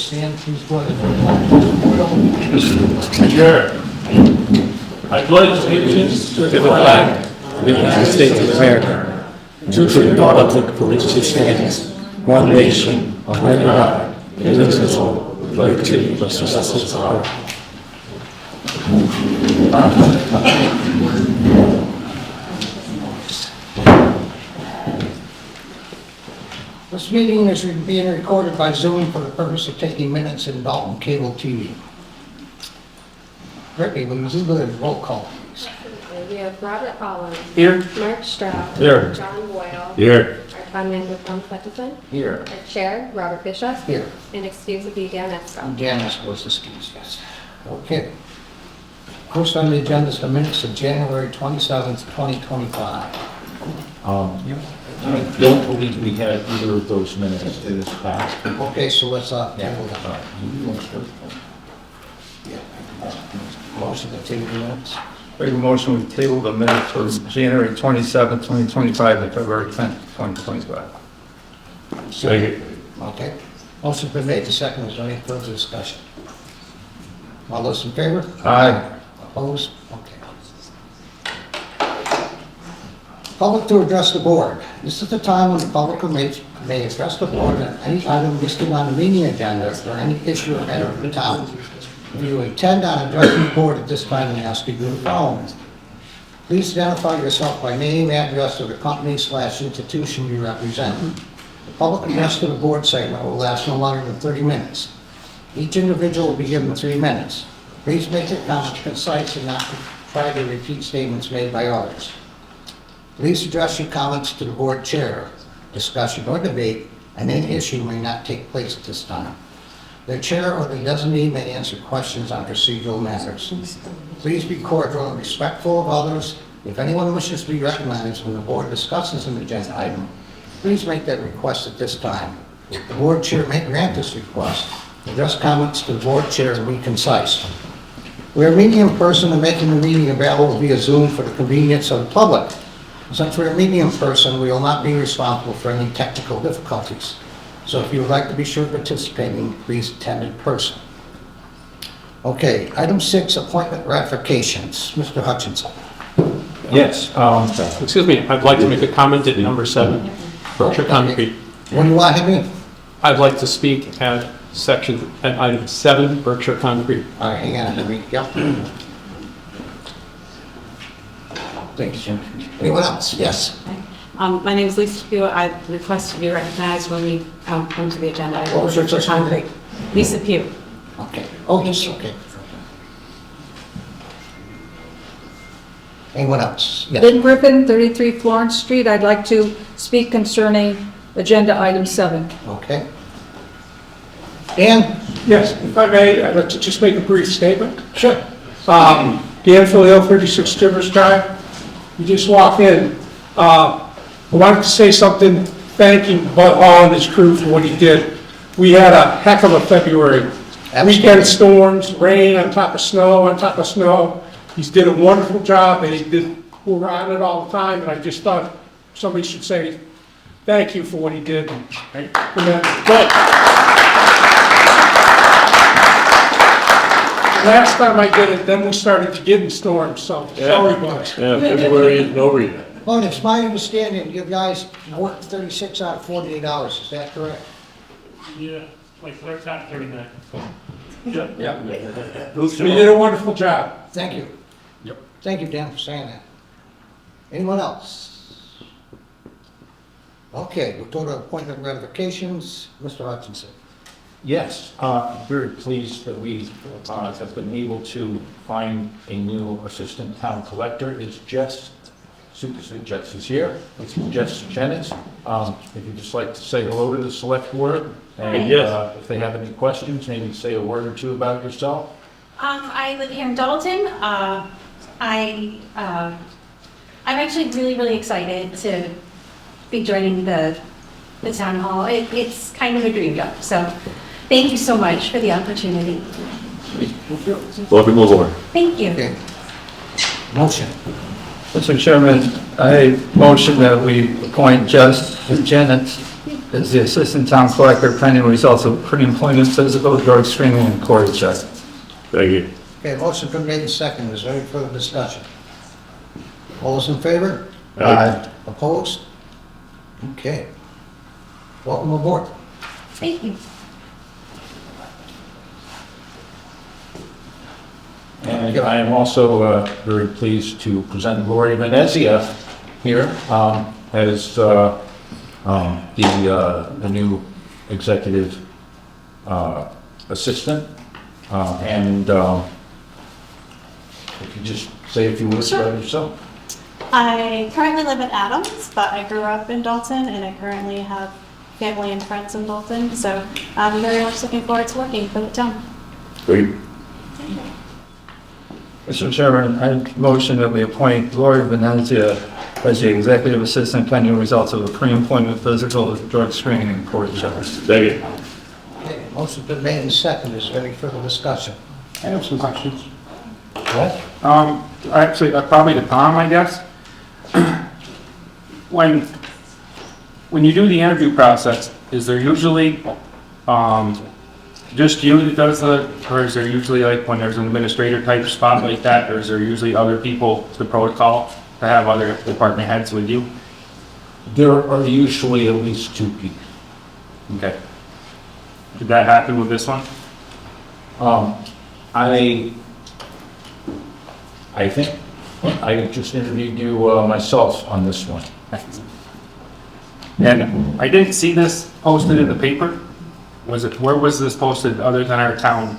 stand, please go ahead. Sure. I pledge allegiance to the flag of the United States of America, and to the republic for which it stands, one nation, under God, indivisible, with liberty and justice for all. This meeting is being recorded by Zoom for the purpose of taking minutes in Dalton Cable TV. Brittany, will you do the roll call, please? We have Robert Collins. Here. Mark Stroud. Here. John Boyle. Here. Our town manager, Tom Petterson. Here. Our chair, Robert Bishop. Here. And excuse of Dan Esco. Janice was excused, yes. Okay. First on the agenda is the minutes of January 27th, 2025. I don't believe we had either of those minutes in this past. Okay, so let's, table that. Motion to table the minutes. Make a motion to table the minutes for January 27, 2025 and February 10, 2025. Second. Okay. Motion been made to second. Is there any further discussion? All those in favor? Aye. Opposed? Okay. Public to address the board. This is the time when the public may address the board on any item listed on the meeting agenda or any issue at the town. If you intend on addressing the board at this time, we ask you to do the following. Please identify yourself by name, address of the company/institution you represent. The public address to the board segment will last no longer than 30 minutes. Each individual will be given 3 minutes. Please make your comments concise and not try to repeat statements made by others. Please address your comments to the board chair. Discussion or debate on any issue may not take place at this time. The chair or the designee may answer questions on procedural matters. Please be cordial and respectful of others. If anyone wishes to be recognized when the board discusses an agenda item, please make that request at this time. The board chair may grant this request. Address comments to the board chair and be concise. We are meeting in person and making the meeting available via Zoom for the convenience of the public. Since we're meeting in person, we will not be responsible for any technical difficulties. So if you would like to be sure participating, please attend in person. Okay, item 6, appointment ratifications. Mr. Hutchinson. Yes, Excuse me, I'd like to make a comment at number 7, Berkshire Concrete. What do you want to have? I'd like to speak at item 7, Berkshire Concrete. All right, hang on, let me, yeah. Thanks, Jim. Anyone else? Yes. My name is Lisa Pugh. I request to be recognized when we come to the agenda. What was your first name? Lisa Pugh. Okay. Oh, yes, okay. Anyone else? Yes. Lynn Griffin, 33 Florence Street. I'd like to speak concerning agenda item 7. Okay. Dan? Yes, if I may, I'd like to just make a brief statement. Sure. Dan Filio, 36 Rivers Drive. You just walk in. I wanted to say something, thanking Bud Hall and his crew for what he did. We had a heck of a February. Weekend storms, rain on top of snow, on top of snow. He's did a wonderful job, and we're on it all the time, and I just thought somebody should say thank you for what he did. Last time I did it, then we started to get in storms, so sorry, Bud. Yeah, February is no reason. Well, it's my understanding you guys worked 36 out of 48 hours. Is that correct? Yeah, like right now, 39. Yeah. You did a wonderful job. Thank you. Yep. Thank you, Dan, for saying that. Anyone else? Okay, we'll go to appointment ratifications. Mr. Hutchinson. yes, very pleased that we have been able to find a new assistant town collector. It's Jess. Jess is here. It's Jess Jennings. If you'd just like to say hello to the select board, and if they have any questions, maybe say a word or two about yourself. I live here in Dalton. I'm actually really excited to be joining the town hall. It's kind of a dream job. So thank you so much for the opportunity. Welcome aboard. Thank you. Okay. Motion. Mr. Chairman, I motion that we appoint Jess Jennings as the assistant town collector pending results of pre-employment physical, drug screening, and query check. Thank you. Okay, motion been made and seconded. Is there any further discussion? All those in favor? Aye. Opposed? Okay. Welcome aboard. Thank you. And I am also very pleased to present Lori Venezia here as the new executive assistant. And if you just say a few words about yourself. I currently live in Adams, but I grew up in Dalton, and I currently have family and friends in Dalton, so I'm very much looking forward to working for the town. Great. Mr. Chairman, I motion that we appoint Lori Venezia as the executive assistant pending results of a pre-employment physical, drug screening, and query check. Thank you. Okay, motion been made and seconded. Is there any further discussion? I have some questions. What? Actually, probably to Tom, I guess. When you do the interview process, is there usually, just you that does or is there usually like when there's an administrator type spot like that, or is there usually other people, the protocol, to have other department heads with you? There are usually at least 2 people. Okay. Did that happen with this one? I think I just interviewed you myself on this one. And I didn't see this posted in the paper. Where was this posted other than our town?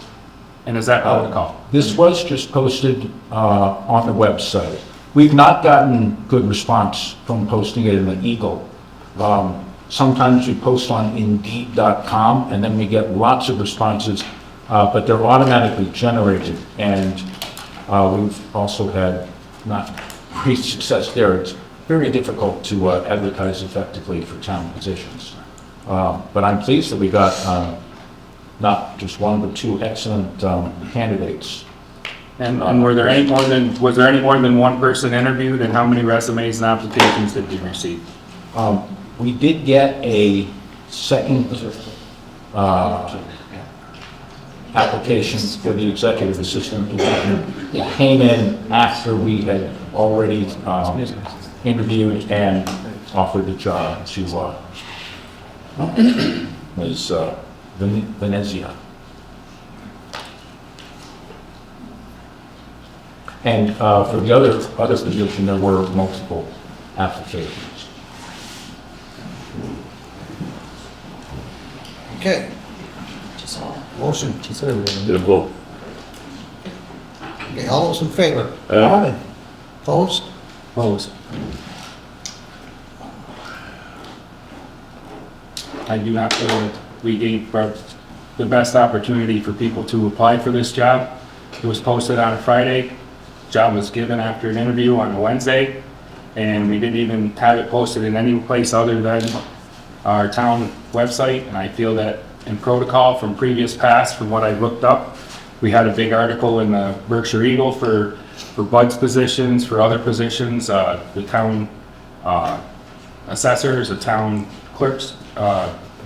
And is that protocol? This was just posted on the website. We've not gotten good response from posting it in the Eagle. Sometimes we post on Indeed.com and then we get lots of responses, but they're automatically generated. And we've also had not great success there. It's very difficult to advertise effectively for town positions. But I'm pleased that we got not just 1 but 2 excellent candidates. And was there any more than one person interviewed, and how many resumes and applications did you receive? We did get a second application for the executive assistant position. It came in after we had already interviewed and offered the job to Ms. Venezia. And for the other position, there were multiple applications. Okay. Motion. Did a vote. Okay, all those in favor? Aye. Opposed? Opposed. I do not feel that we gave the best opportunity for people to apply for this job. It was posted on a Friday. Job was given after an interview on a Wednesday, and we didn't even have it posted in any place other than our town website. And I feel that in protocol from previous past, from what I looked up, we had a big article in the Berkshire Eagle for Bud's positions, for other positions, the town assessors, the town clerks,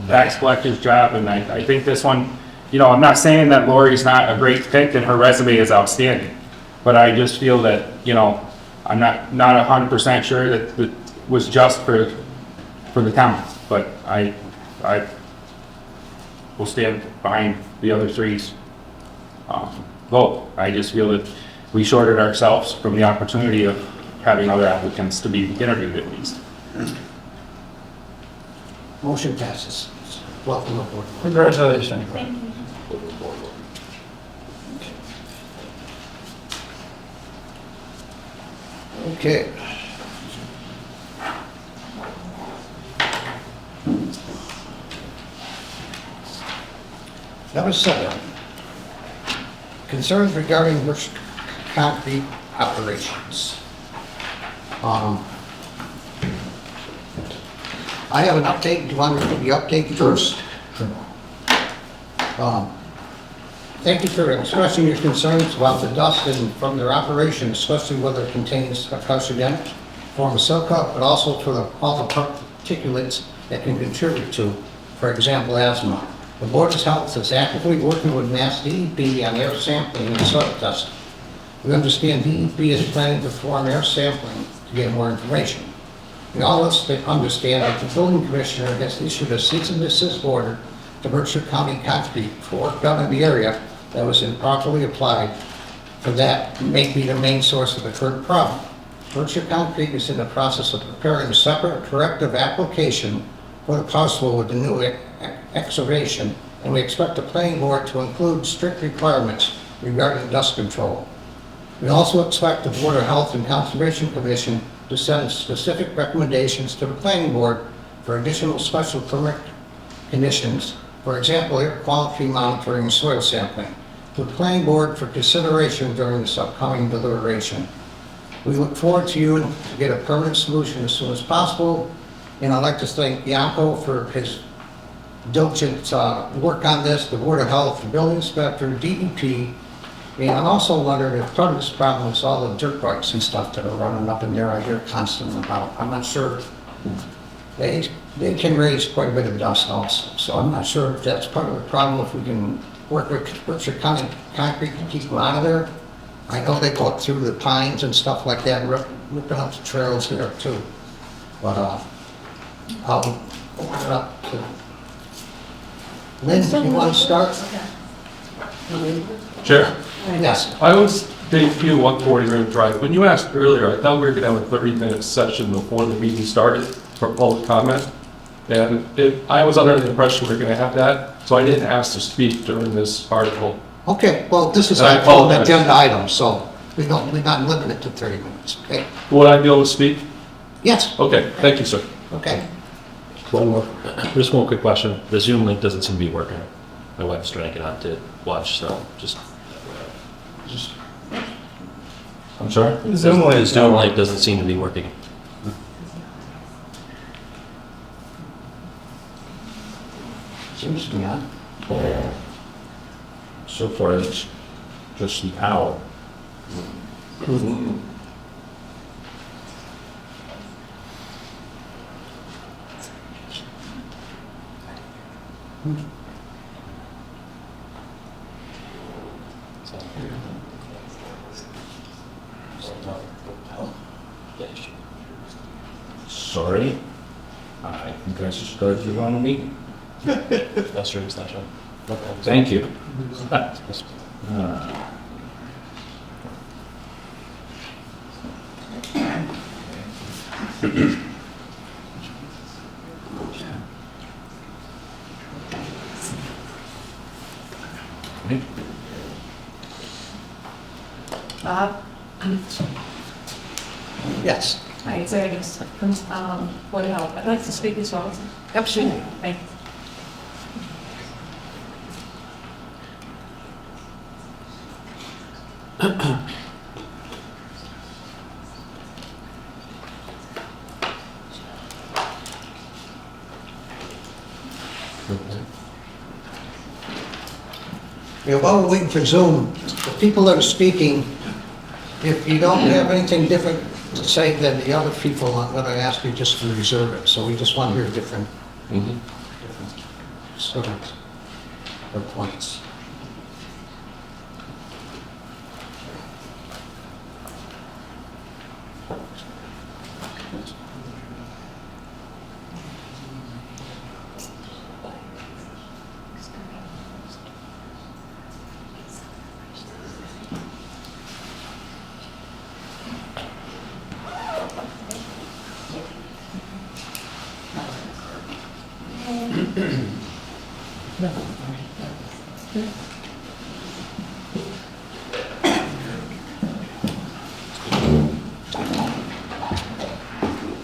tax collector's job. And I think this one, I'm not saying that Lori's not a great pick and her resume is outstanding, but I just feel that, I'm not 100% sure that it was just for the town, but I will stand behind the other three's vote. I just feel that we shorted ourselves from the opportunity of having other applicants to be interviewed at least. Motion passes. Welcome aboard. Congratulations. Thank you. Okay. Number 7. Concerns regarding Mercer concrete operations. I have an update. Do you want to read the update first? Thank you for expressing your concerns about the dust and from their operation, especially whether it contains a carcinogenic form of silica, but also for all the particulates that can contribute to for example, asthma. The Board of Health is actively working with Mass DEP on air sampling and soil testing. We understand DEP is planning to perform air sampling to get more information. We also understand that the building commissioner has issued a cease and desist order to Berkshire County Concrete for work done in the area that was improperly applied, for that may be the main source of the current problem. Berkshire Concrete is in the process of preparing a separate corrective application for the possible with the new excavation, and we expect the planning board to include strict requirements regarding dust control. We also expect the Board of Health and Conservation Commission to send specific recommendations to the planning board for additional special permit conditions, for example, air quality monitoring and soil sampling, to the planning board for consideration during this upcoming deliberation. We look forward to you to get a permanent solution as soon as possible, and I'd like to thank Bianco for his diligent work on this, the Board of Health, the building inspector, DEP, and I'm also wondering if part of this problem is all the dirt bikes and stuff that are running up in there. I hear constantly about. I'm not sure. They can raise quite a bit of dust also, so I'm not sure if that's part of the problem. If we can work with Berkshire County Concrete to keep them out of there. I know they go up through the pines and stuff like that, ripping up the trails there too. But I'll open it up to Lynn. Do you want to start? Chair, Yes. I was Dave Pugh, 140 River Drive. When you asked earlier, I thought we were going to have a 30-minute session before the meeting started for public comment. And I was under the impression we were going to have that, so I didn't ask to speak during this article. Okay, well, this is And I an apologize. agenda item, so we're not limited to 30 minutes, okay? Would I be able to speak? Yes, Okay, thank you, sir. okay. Just one quick question. The Zoom link doesn't seem to be working. My wife's trying to get on to watch, so just. I'm sorry? The Zoom link doesn't seem to be working. Seems to be on. So far, it's just the owl. Sorry. I think I just started the wrong meeting. That's true, it's not showing. Thank you. Bob? Yes. Hi, it's Agnes from Board of Health. I'd like to speak as well. Absolutely. Thank you. Yeah, while we're waiting for Zoom, the people that are speaking, if you don't have anything different to say than the other people, I'm going to ask you just to reserve it. So we just want to hear different sort of points.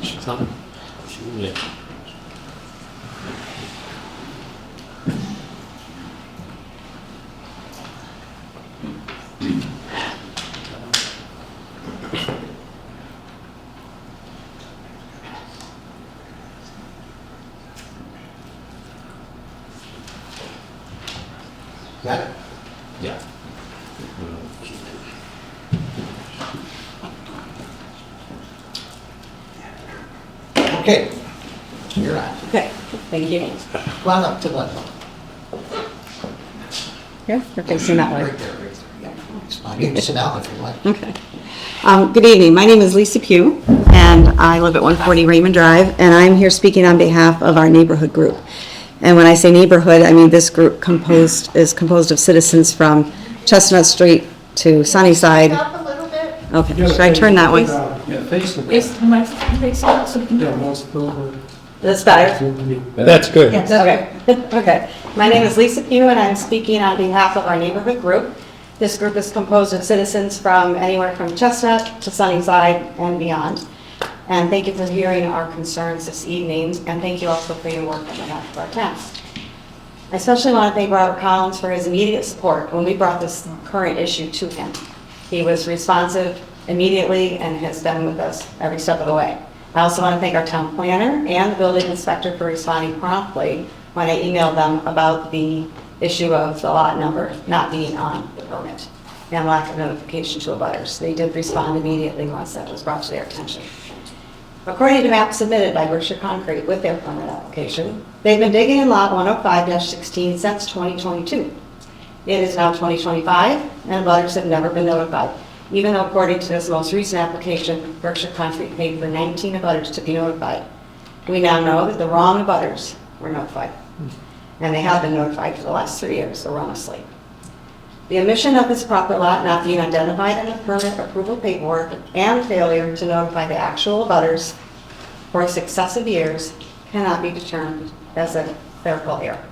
She's on. Yeah. Got it? Yeah. Okay. You're on. Okay, Thank you. Come on up to the, Yeah, you're facing that way. right there, right there. Yeah, it's fine. You can sit down if you like. Okay. Good evening. My name is Lisa Pugh, and I live at 140 Raymond Drive, and I'm here speaking on behalf of our neighborhood group. And when I say neighborhood, I mean this group is composed of citizens from Chestnut Street to Sunnyside. Up a little bit. Okay, should I turn that way? Yeah, face the. That's better? That's good. Yes, okay. Okay. My name is Lisa Pugh, and I'm speaking on behalf of our neighborhood group. This group is composed of citizens from anywhere from Chestnut to Sunnyside and beyond. And thank you for hearing our concerns this evening, and thank you also for your work on behalf of our town. I especially want to thank Robert Collins for his immediate support when we brought this current issue to him. He was responsive immediately and has been with us every step of the way. I also want to thank our town planner and the building inspector for responding promptly when I emailed them about the issue of the lot number not being on the permit and lack of notification to abutters. They did respond immediately once that was brought to their attention. According to maps submitted by Berkshire Concrete with their permit application, they've been digging in lot 105-16 since 2022. It is now 2025, and abutters have never been notified, even though according to this most recent application, Berkshire Concrete paid for 19 abutters to be notified. We now know that the wrong abutters were notified, and they have been notified for the last 3 years erroneously. The omission of this proper lot not being identified in the permit approval paperwork and failure to notify the actual abutters for successive years cannot be determined as a clerical error.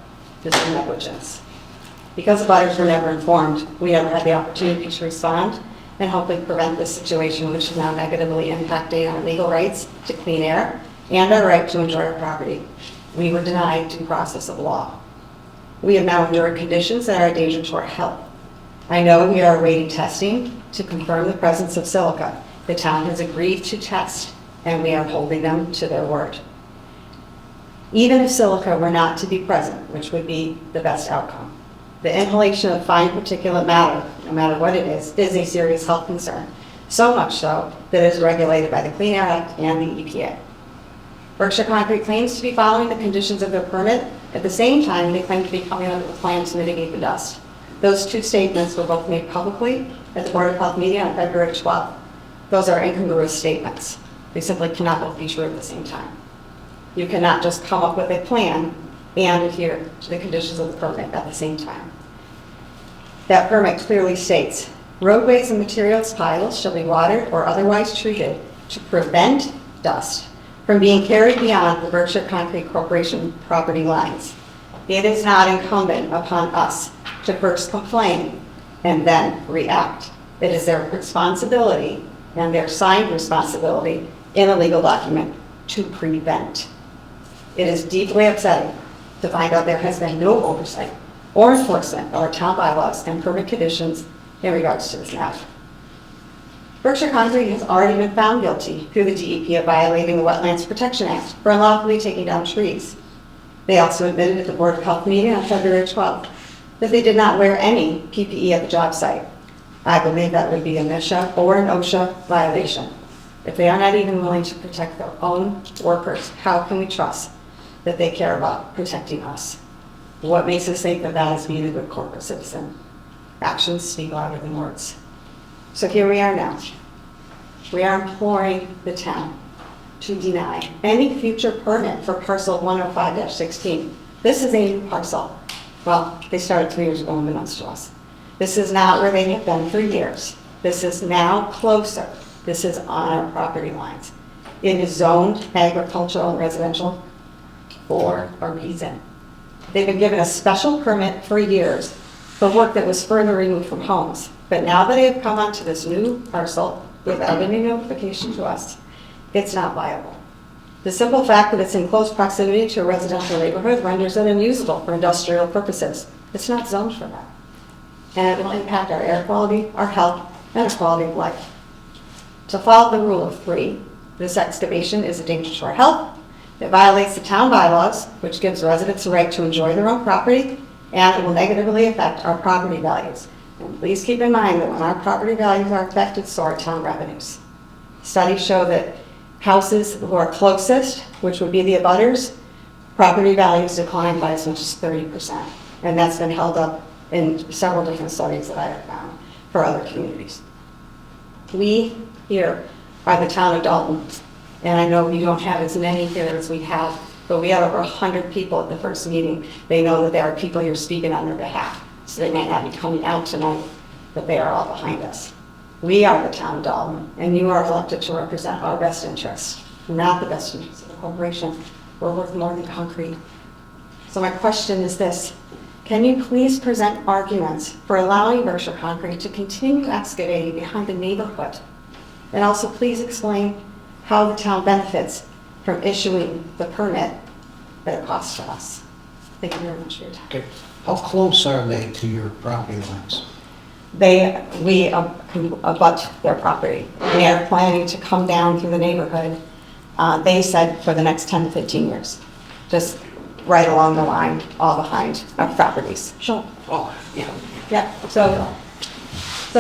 This is negligence. Because abutters were never informed, we never had the opportunity to respond and hopefully prevent this situation, which is now negatively impacting our legal rights to clean air and our right to enjoy our property. We were denied due process of law. We have now endured conditions that are a danger to our health. I know we are awaiting testing to confirm the presence of silica. The town has agreed to test, and we are holding them to their word. Even if silica were not to be present, which would be the best outcome, the inhalation of fine particulate matter, no matter what it is a serious health concern. So much so that it is regulated by the Clean Air Act and the EPA. Berkshire Concrete claims to be following the conditions of their permit. At the same time, they claim to be coming up with a plan to mitigate the dust. Those two statements were both made publicly at the Board of Health meeting on February 12th. Those are incongruous statements. They simply cannot both be true at the same time. You cannot just come up with a plan and adhere to the conditions of the permit at the same time. That permit clearly states, roadways and materials piles shall be watered or otherwise treated to prevent dust from being carried beyond the Berkshire Concrete Corporation property lines. It is not incumbent upon us to first complain and then react. It is their responsibility and their signed responsibility in a legal document to prevent. It is deeply upsetting to find out there has been no oversight or enforcement of our town bylaws and permit conditions in regards to this matter. Berkshire Concrete has already been found guilty through the DEP of violating the Wetlands Protection Act for unlawfully taking down trees. They also admitted at the Board of Health meeting on February 12th that they did not wear any PPE at the job site. I believe that would be a MSHA or an OSHA violation. If they are not even willing to protect their own workers, how can we trust that they care about protecting us? What makes us think that that is being a good corporate citizen? Actions speak louder than words. So here we are now. We are imploring the town to deny any future permit for parcel 105-16. This is a new parcel. Well, they started 3 years ago unbeknownst to us. This is not where they have been for years. This is now closer. This is on our property lines. It is zoned agricultural and residential for a reason. They've been given a special permit for years for work that was further removed from homes. But now that they have come onto this new parcel without any notification to us, it's not viable. The simple fact that it's in close proximity to a residential neighborhood renders it unusable for industrial purposes. It's not zoned for that. And it will impact our air quality, our health, and our quality of life. To follow the rule of 3, this excavation is a danger to our health. It violates the town bylaws, which gives residents the right to enjoy their own property, and it will negatively affect our property values. And please keep in mind that when our property values are affected, so are town revenues. Studies show that houses who are closest, which would be the abutters, property values declined by as much as 30%. And that's been held up in several different studies that I have found for other communities. We here are the town of Dalton, and I know you don't have as many here as we have, but we had over 100 people at the first meeting. They know that there are people here speaking on their behalf, so they might not be coming out tonight, but they are all behind us. We are the town of Dalton, and you are elected to represent our best interests, not the best interests of the corporation. We're worth more than concrete. So my question is this: can you please present arguments for allowing Berkshire Concrete to continue excavating behind the neighborhood? And also please explain how the town benefits from issuing the permit that it costs for us. Thank you very much for your time. Okay. How close are they to your property lines? We abut their property. They are planning to come down through the neighborhood, they said, for the next 10 to 15 years. Just right along the line, all behind our properties. Sure. Oh, yeah. Yeah, so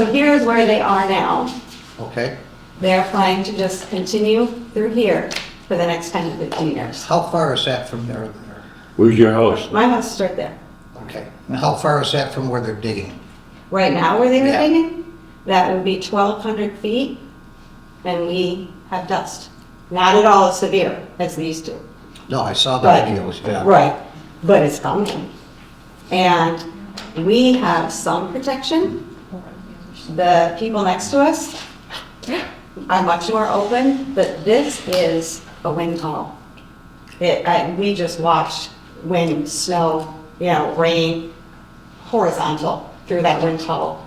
here's where they are now. Okay. They're planning to just continue through here for the next 10 to 15 years. How far is that from there? Where's your house? My house is right there. Okay. And how far is that from where they're digging? Right now, where they were Yeah. digging, that would be 1,200 feet, and we have dust. Not at all as severe as these two. No, I saw the But- videos, yeah. Right, but it's coming. And we have some protection. The people next to us are much more open, but this is a wind tunnel. We just watched wind, snow, rain, horizontal through that wind tunnel.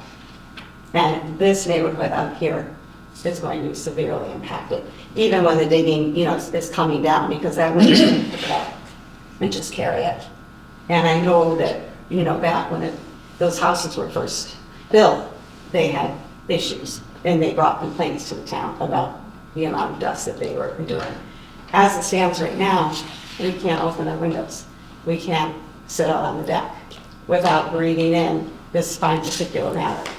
And this neighborhood up here is going to be severely impacted, even when the digging, is coming down, because that wind is going to pick it up and just carry it. And I know that, back when those houses were first built, they had issues, and they brought complaints to the town about the amount of dust that they were doing. As it stands right now, we can't open our windows. We can't sit out on the deck without breathing in this fine particulate matter.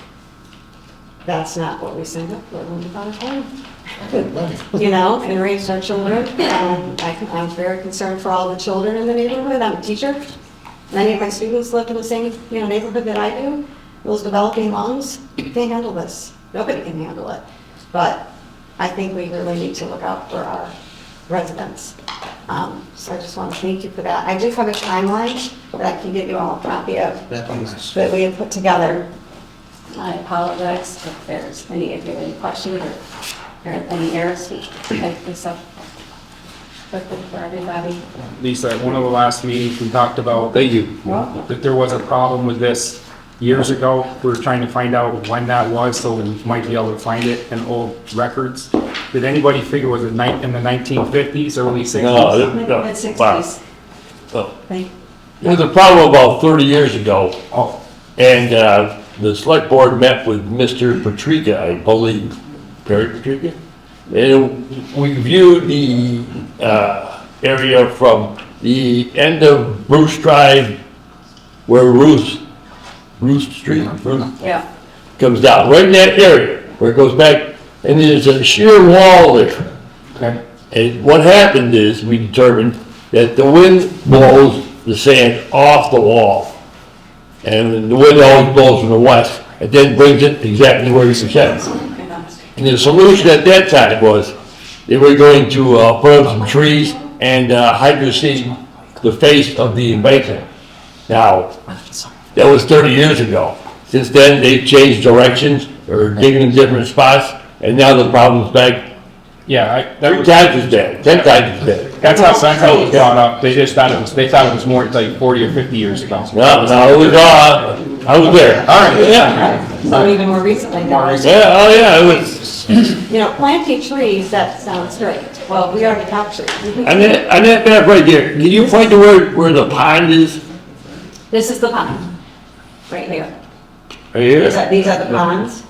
That's not what we signed up for when we bought a home. And raised our children. I'm very concerned for all the children in the neighborhood. I'm a teacher. Many of my students live in the same neighborhood that I do. Those developing moms, they handle this. Nobody can handle it. But I think we really need to look out for our residents. So I just want to thank you for that. I do have a timeline that I can get you all a copy of That'd be nice. that we have put together. I apologize if if you have any questions or any errors. Thank you so much for everybody. Lisa, at one of the last meetings, we talked about Thank you. that there was a problem with this years ago. We were trying to find out when that was, so we might be able to find it in old records. Did anybody figure was it in the 1950s, early 60s? No, Mid-60s. Well, Thank there was a problem about 30 years ago, Oh, and the select board met with Mr. Patrica, I believe, Barry Patrica, and we viewed the area from the end of Bruce Drive, where Bruce Street Yeah. comes down, right in that area, where it goes back, and there's a sheer wall there. okay. And what happened is, we determined that the wind blows the sand off the wall. And the wind always blows from the west, and then brings it exactly where it's at. And the solution at that time was, they were going to put up some trees and hydroseed the face of the embankment. Now, that was 30 years ago. Since then, they've changed directions, or digging in different spots, and now the problem's back Yeah, that 3 was, times as bad, 10 times as bad. that's how it was brought up. They just thought it was more like 40 or 50 years ago. No, it was, I was there. All right. Yeah, So even more recently, now, yeah, oh yeah, it was, planting trees, that sounds great. Well, we already have trees. on that map right there, can you point to where the pond is? This is the pond, right here. Right here? These are the ponds.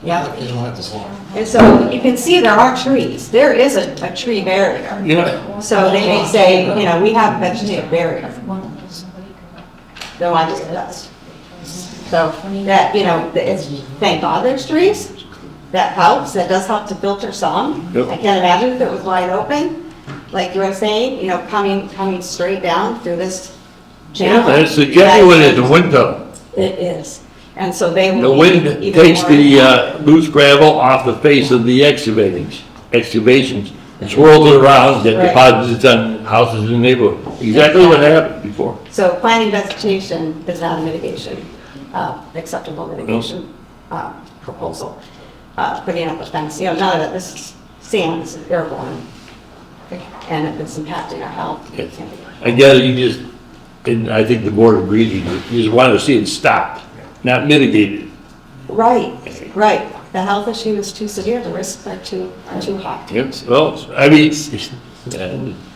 Yeah. You don't have to walk. And so you can see there are trees. There is a tree barrier. Yeah, So they may say, we have a vegetative barrier. Don't want to dust. So that, it's, thank God there's trees. That helps. That does help to filter some. Yep. I can't imagine if it was wide open. like you were saying, you know, coming straight down through this Yeah, channel. that's the genuine is the wind tunnel. It is. And so they will. The be wind even takes more- the loose gravel off the face of the excavations, and swirls it around, and Right. deposits it on houses in the neighborhood. Exactly what happened before. So planning vegetation is not a mitigation, acceptable mitigation proposal. Putting up a fence, you know, none of it, this is sand, this is airborne. And it's impacting our health. Yes. I guess you just, and I think the board agrees, you just want to see it stopped, not mitigated. Right, right. The health issue is too severe, the risks are too high. Yes, well, I mean,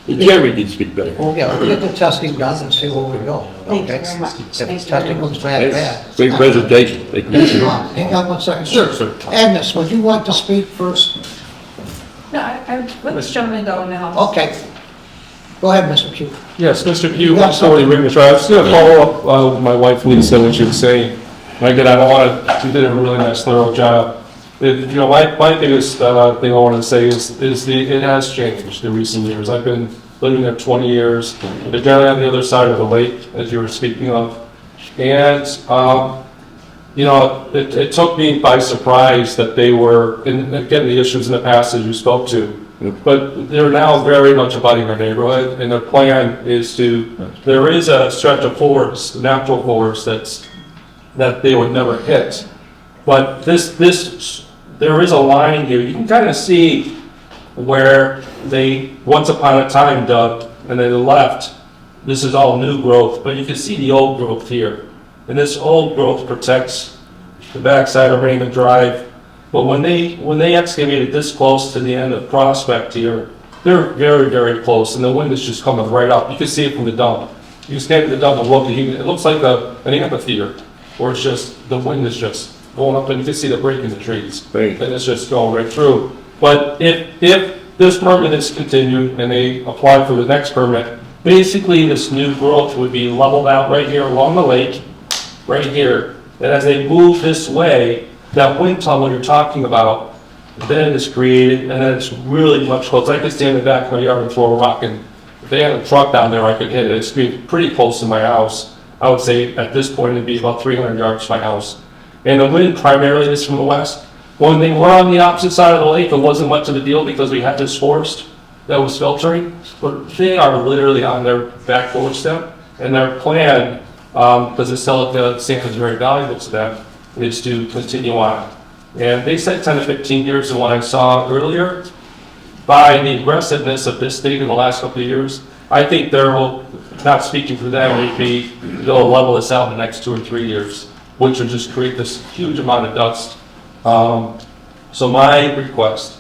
the chairman needs to speak better. Well, yeah, we'll get the testing done and see where we go. Thank you Okay? very much. If the testing comes back bad. Great presentation. Thank you. Hang on one second. Sure, sir. Agnes, would you like to speak first? No, let this gentleman go now. Okay. Go ahead, Mr. Pugh. Yes, Mr. Pugh, 140 Ring Drive. I was going to follow up with my wife Lisa when she was saying, and again, I don't want to, she did a really nice thorough job. You know, my biggest thing I want to say is it has changed in recent years. I've been living there 20 years. They're down on the other side of the lake, as you were speaking of. And, you know, it took me by surprise that they were, and again, the issues in the past as you spoke to, but they're now very much abutting our neighborhood, and their plan is there is a stretch of forest, natural forest that they would never hit. But there is a line here, you can kind of see where they once upon a time dug, and they left. This is all new growth, but you can see the old growth here. And this old growth protects the backside of Raymond Drive. But when they excavated this close to the end of Prospect here, they're very, very close, and the wind is just coming right up. You can see it from the dump. You can stand at the dump and look, it looks like an amphitheater, where it's just, the wind is just going up, and you can see the break in the trees. Right. And it's just going right through. But if this permit is continued and they apply for the next permit, basically this new growth would be leveled out right here along the lake, right here. And as they move this way, that wind tunnel you're talking about, then is created, and then it's really much closer. I could stand in the back of my yard and throw a rock, and if they had a truck down there, I could hit it. It's pretty close to my house. I would say at this point it'd be about 300 yards from my house. And the wind primarily is from the west. When they were on the opposite side of the lake, it wasn't much of a deal because we had this forest that was filtering, but they are literally on their back doorstep, and their plan, because the sand is very valuable to them, is to continue on. And they said 10 to 15 years, and what I saw earlier, by the aggressiveness of this state in the last couple of years, I think there will, not speaking for them, they'll level this out in the next 2 or 3 years, which will just create this huge amount of dust. So my request,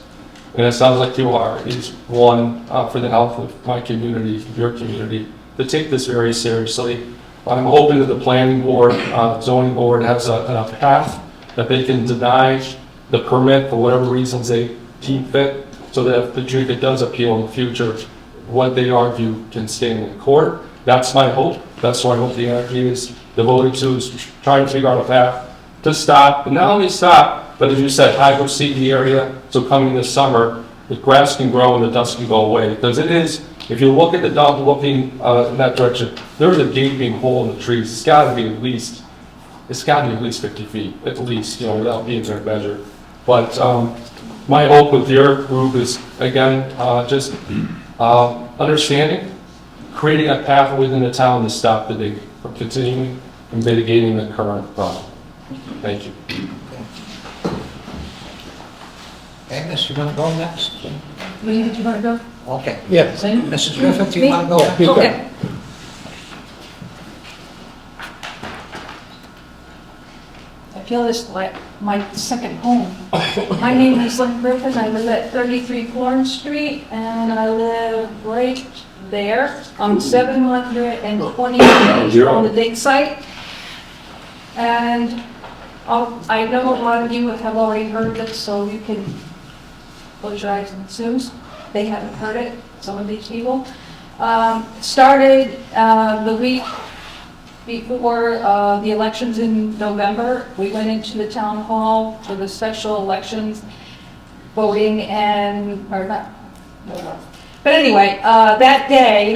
and it sounds like you are, is one, for the health of my community, your community, to take this very seriously. I'm hoping that the planning board, zoning board has a path that they can deny the permit for whatever reasons they deem fit, so that if the jury does appeal in the future, what they argue can stand in court. That's my hope. That's what I hope the energy is devoted to, is trying to figure out a path to stop, and not only stop, but as you said, hydro seed the area, so coming this summer, the grass can grow and the dust can go away. Because it is, if you look at the dump looking in that direction, there's a gaping hole in the trees. It's got to be at least 50 feet, at least, you know, without being there to measure. But my hope with your group is, again, just understanding, creating a path within the town to stop the digging from continuing and mitigating the current problem. Thank you. Agnes, you want to go next? Where did you want to go? Okay. Yeah. Mrs. Griffith, you want to go next? you go. Okay. I feel this like my second home. My name is Lynn Griffin. I live at 33 Florence Street, and I live right there on 720 on the dig site. And I know a lot of you have already heard this, so you can close your eyes and snooze. They haven't heard it, some of these people. Started the week before the elections in November. We went into the town hall for the special elections, voting and, or not, But anyway, that day,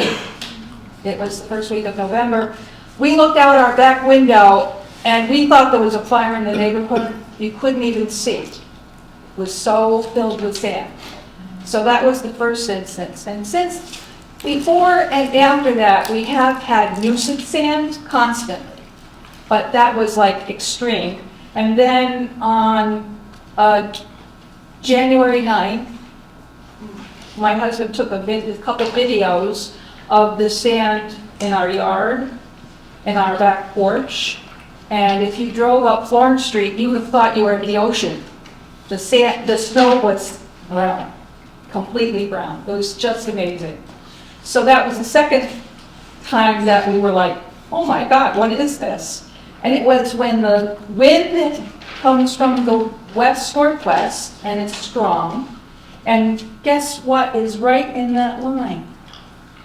it was the first week of November, we looked out our back window and we thought there was a fire in the neighborhood. You couldn't even see. It was so filled with sand. So that was the first instance. And since before and after that, we have had nuisance sand constantly, but that was like extreme. And then on January 9th, my husband took a couple videos of the sand in our yard, in our back porch. And if you drove up Florence Street, you would have thought you were in the ocean. The snow was brown, completely brown. It was just amazing. So that was the second time that we were like, oh my God, what is this? And it was when the wind comes from the west-northwest and it's strong. And guess what is right in that line?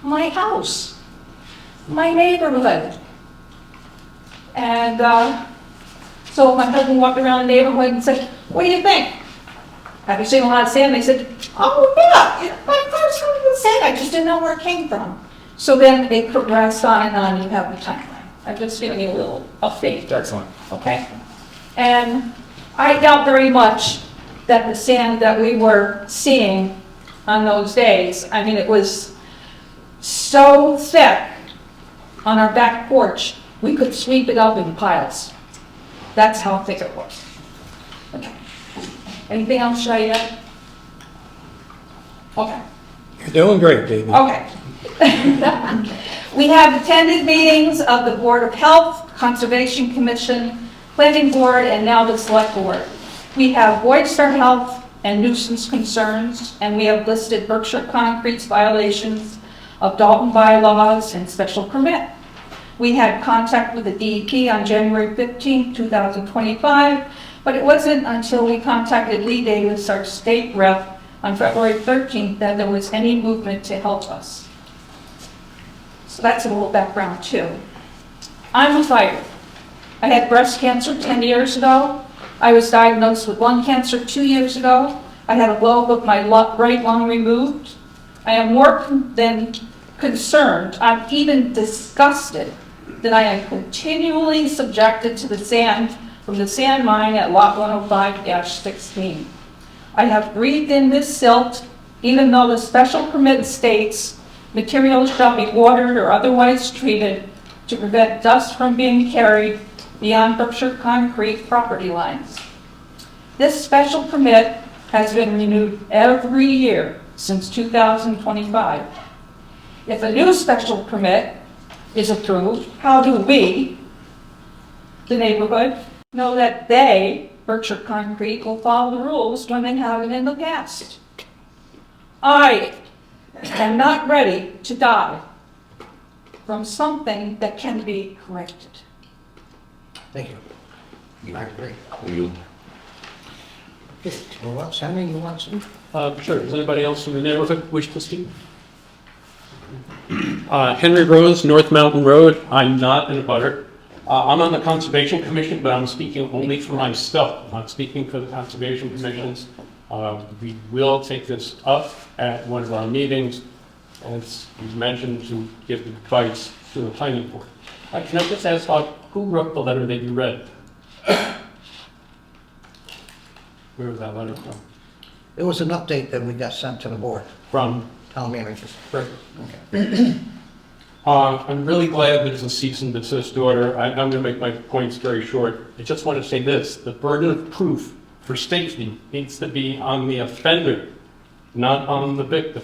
My house, my neighborhood. And so my husband walked around the neighborhood and said, what do you think? Have you seen a lot of sand? They said, oh yeah, my car's covered with sand. I just didn't know where it came from. So then it progressed on and on. You have the timeline. I'm just giving you a little update. Excellent. Okay? And I doubt very much that the sand that we were seeing on those days, I mean, it was so thick on our back porch, we could sweep it up in piles. That's how thick it was. Okay. Anything else should I add? Okay. You're doing great, baby. Okay. We have attended meetings of the Board of Health, Conservation Commission, Planning Board, and now the Select Board. We have voiced our health and nuisance concerns, and we have listed Berkshire Concrete's violations of Dalton bylaws and special permit. We had contact with the DEP on January 15, 2025, but it wasn't until we contacted Lee Davis, our state rep, on February 13th that there was any movement to help us. So that's a little background too. I'm a fighter. I had breast cancer 10 years ago. I was diagnosed with lung cancer 2 years ago. I had a lobe of my right lung removed. I am more than concerned. I'm even disgusted that I am continually subjected to the sand from the sand mine at lot 105-16. I have breathed in this silt, even though the special permit states materials shall be watered or otherwise treated to prevent dust from being carried beyond Berkshire Concrete property lines. This special permit has been renewed every year since 2025. If a new special permit is approved, how do we, the neighborhood, know that they, Berkshire Concrete, will follow the rules when they haven't in the past? I am not ready to die from something that can be corrected. Thank you. I agree. You. Okay, well, what's happening, you want to? Sure. Does anybody else from the neighborhood wish to speak? Henry Rose, North Mountain Road. I'm not in a butter. I'm on the Conservation Commission, but I'm speaking only for myself. I'm not speaking for the Conservation Commissions. We will take this up at one of our meetings, as you mentioned, to give advice to the planning board. Can I just ask who wrote the letter that you read? Where was that letter from? It was an update that we got sent to the board. From? Town manager. Right. Okay. I'm really glad there's a cease and desist order. I'm going to make my points very short. I just want to say this. The burden of proof for safety needs to be on the offender, not on the victim.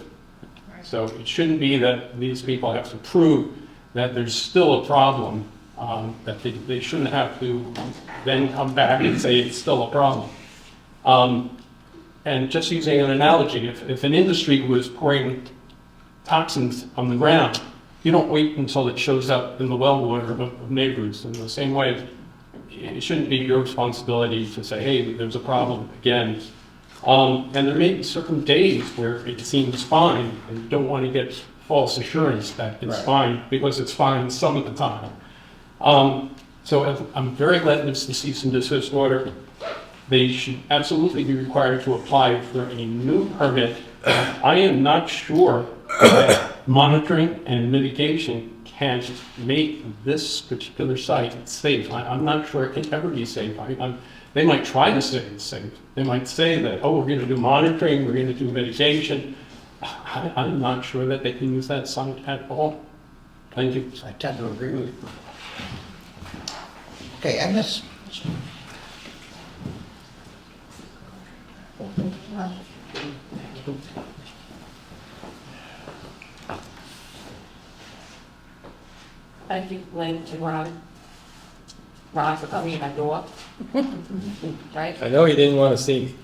So it shouldn't be that these people have to prove that there's still a problem, that they shouldn't have to then come back and say it's still a problem. And just using an analogy, if an industry was pouring toxins on the ground, you don't wait until it shows up in the well water of neighbors. In the same way, it shouldn't be your responsibility to say, hey, there's a problem again. And there may be certain days where it seems fine, and you don't want to get false assurance that it's fine, because it's fine some of the time. So I'm very glad there's the cease and desist order. They should absolutely be required to apply for a new permit. I am not sure that monitoring and mitigation can make this particular site safe. I'm not sure it can ever be safe. They might try to say it's safe. They might say that, oh, we're going to do monitoring, we're going to do mitigation. I'm not sure that they can use that site at all. Thank you. I tend to agree with you. Okay, and this. Thank you, Lynn and Ron. Ron for coming in my door. Right? I know you didn't want to see.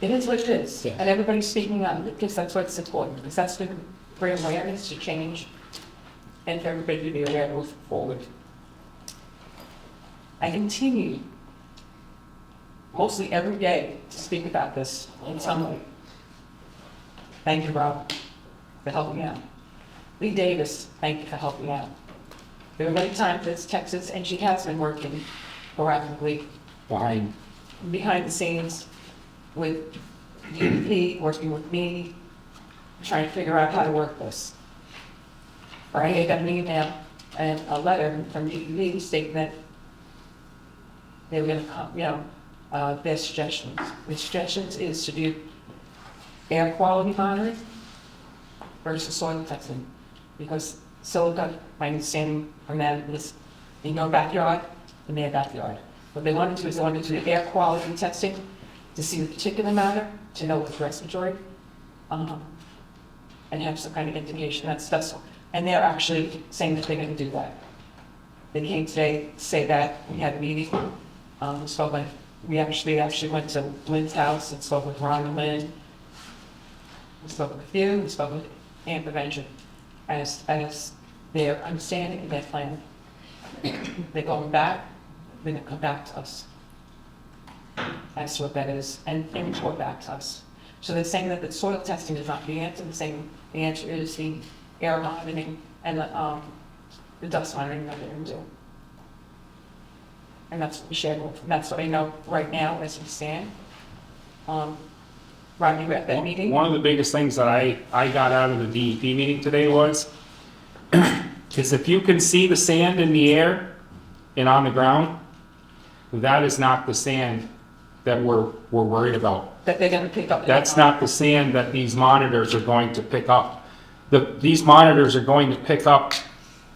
It is what it is, and everybody's speaking up, because that's what's important, because that's the bring awareness to change, and for everybody to be aware of moving forward. I continue, mostly every day, to speak about this in some way. Thank you, Rob, for helping me out. Lee Davis, thank you for helping me out. There were many times that Texas, and she has been working proactively behind the scenes with DEP, working with me, trying to figure out how to work this. Right, I got an email and a letter from DEP stating that they were gonna come, their suggestions. The suggestions is to do air quality monitoring versus soil testing. Because silica, my understanding from that is in your backyard, in their backyard. What they wanted to do is they wanted to do air quality testing to see the particulate matter, to know what's respiratory, and have some kind of indication that's, and they're actually saying that they're gonna do that. They came today to say that, we had a meeting, we actually went to Lynn's house and spoke with Ron and Lynn. We spoke with you, we spoke with Ann Prevention as their understanding and their plan. They're going back, they're gonna come back to us as to what that is, and report back to us. So they're saying that the soil testing is not the answer, they're saying the answer is the air monitoring and the dust monitoring that they're gonna do. And that's what we shared with them. That's what I know right now as we stand. Ron, you were at that meeting? One of the biggest things that I got out of the DEP meeting today was, is if you can see the sand in the air and on the ground, that is not the sand that we're worried about. That they're gonna pick up. That's not the sand that these monitors are going to pick up. These monitors are going to pick up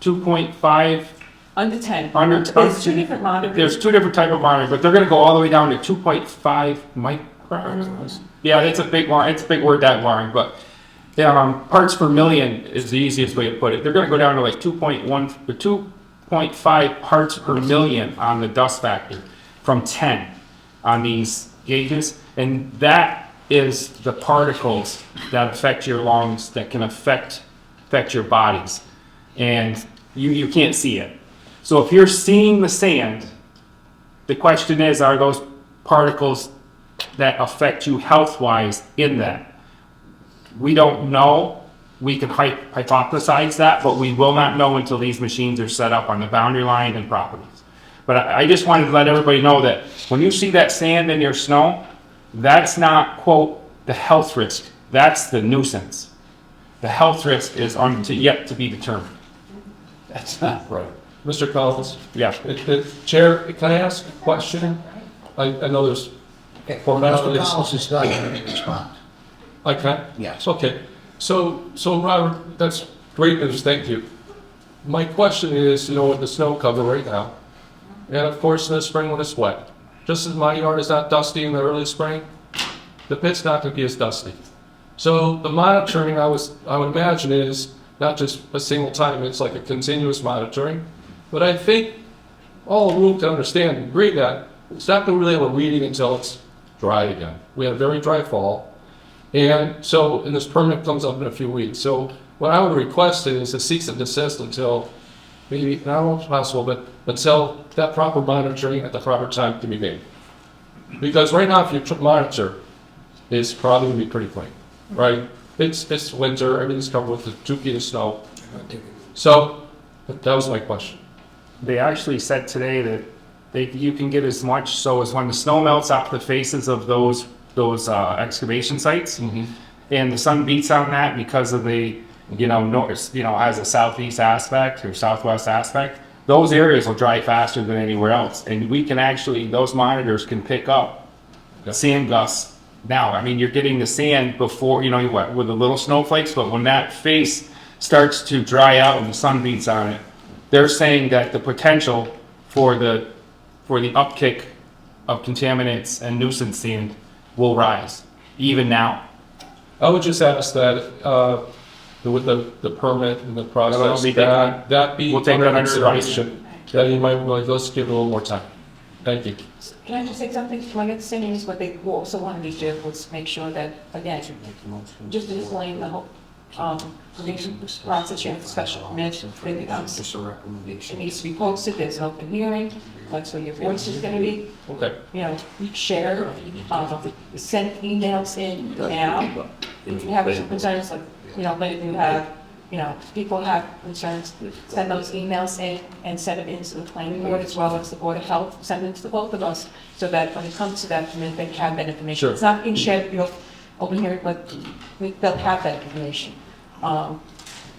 2.5. Under 10. There's two different monitors. There's two different type of monitors, but they're gonna go all the way down to 2.5 microns. Yeah, it's a big line, it's a big word, that line, but parts per million is the easiest way to put it. They're gonna go down to like 2.1 to 2.5 parts per million on the dust factor from 10 on these gauges. And that is the particles that affect your lungs, that can affect your bodies. And you can't see it. So if you're seeing the sand, the question is, are those particles that affect you health-wise in that? We don't know. We can hypothesize that, but we will not know until these machines are set up on the boundary line and properties. But I just wanted to let everybody know that when you see that sand in your snow, that's not, quote, the health risk. That's the nuisance. The health risk is yet to be determined. That's not right. Mr. Collins? Yeah. Chair, can I ask a question? I know there's Okay, formalities. Mr. Collins is not going to respond. I can? Yes. Okay. So Robert, that's great news, thank you. My question is, with the snow cover right now, and of course in the spring when it's wet, just as my yard is not dusty in the early spring, the pit's not going to be as dusty. So the monitoring, I would imagine, is not just a single time, it's like a continuous monitoring. But I think all the room to understand and agree that it's not going to really have a reading until it's dry again. We had a very dry fall. And this permit comes up in a few weeks. So what I would request is a cease and desist until, maybe not possible, but until that proper monitoring at the proper time can be made. Because right now, if you monitor, it's probably going to be pretty clean, right? It's winter, everything's covered with 2 feet of snow. So that was my question. They actually said today that you can get as much so as when the snow melts off the faces of those excavation sites. And the sun beats on that because of the, north, has a southeast aspect or southwest aspect. Those areas will dry faster than anywhere else. And we can actually, those monitors can pick up sand gusts now. I mean, you're getting the sand before, with the little snowflakes, but when that face starts to dry out and the sun beats on it, they're saying that the potential for the upkick of contaminants and nuisance sand will rise, even now. I would just ask that, with the permit and the process, that be We'll take under that under consideration. That you might, let's give it a little more time. Thank you. Can I just say something? My understanding is what they also wanted to do was make sure that, again, just to explain the whole, permission process, you have a special permission, then it becomes, it needs to be posted, there's an open hearing, that's where your voice is gonna be. Okay. Share, send emails in now. If you have some concerns, like, like you have, people have concerns, send those emails in and send them into the planning board as well as the Board of Health, send them to both of us, so that when it comes to that, they have that information. Sure. It's not being shared, open here, but they'll have that information. And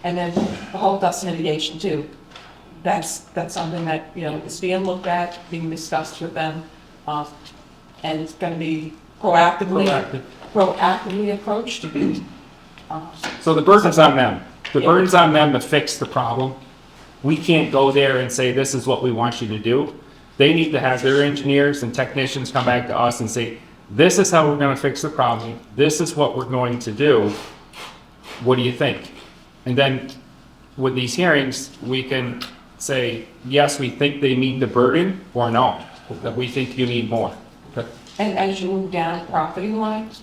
then the whole dust mitigation too. That's something that, is being looked at, being discussed with them. And it's gonna be proactively approached. So the burden's on them. The burden's on them to fix the problem. We can't go there and say, this is what we want you to do. They need to have their engineers and technicians come back to us and say, this is how we're gonna fix the problem. This is what we're going to do. What do you think? And then with these hearings, we can say, yes, we think they meet the burden, or no, that we think you need more. And as you move down property lines,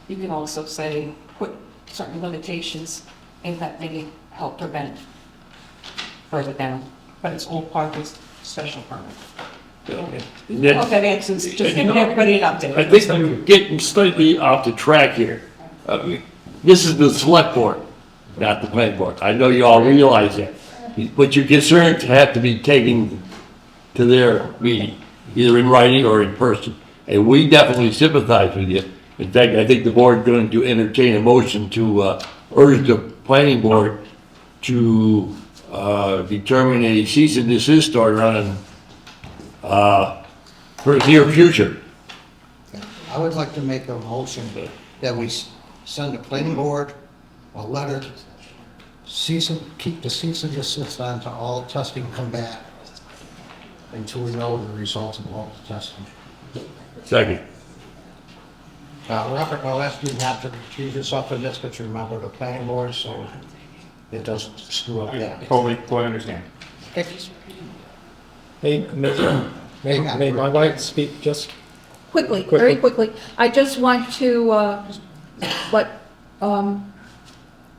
you can also say, put certain limitations in that may help prevent further down. But it's all part of this special permit. Okay, that answers, just giving everybody an update. I think I'm getting slightly off the track here. This is the select board, not the planning board. I know you all realize that. But your concerns have to be taken to their meeting, either in writing or in person. And we definitely sympathize with you. In fact, I think the board is going to entertain a motion to urge the planning board to determine a cease and desist order on for the near future. I would like to make a motion that we send the planning board a letter, keep the cease and desist on to all testing come back until we know the results of all the testing. Second. Robert, I'll ask you not to recuse yourself from this, but you remember the planning board, so it doesn't screw up that. Totally understand. May my wife speak just Quickly, Quickly. very quickly. I just want to, what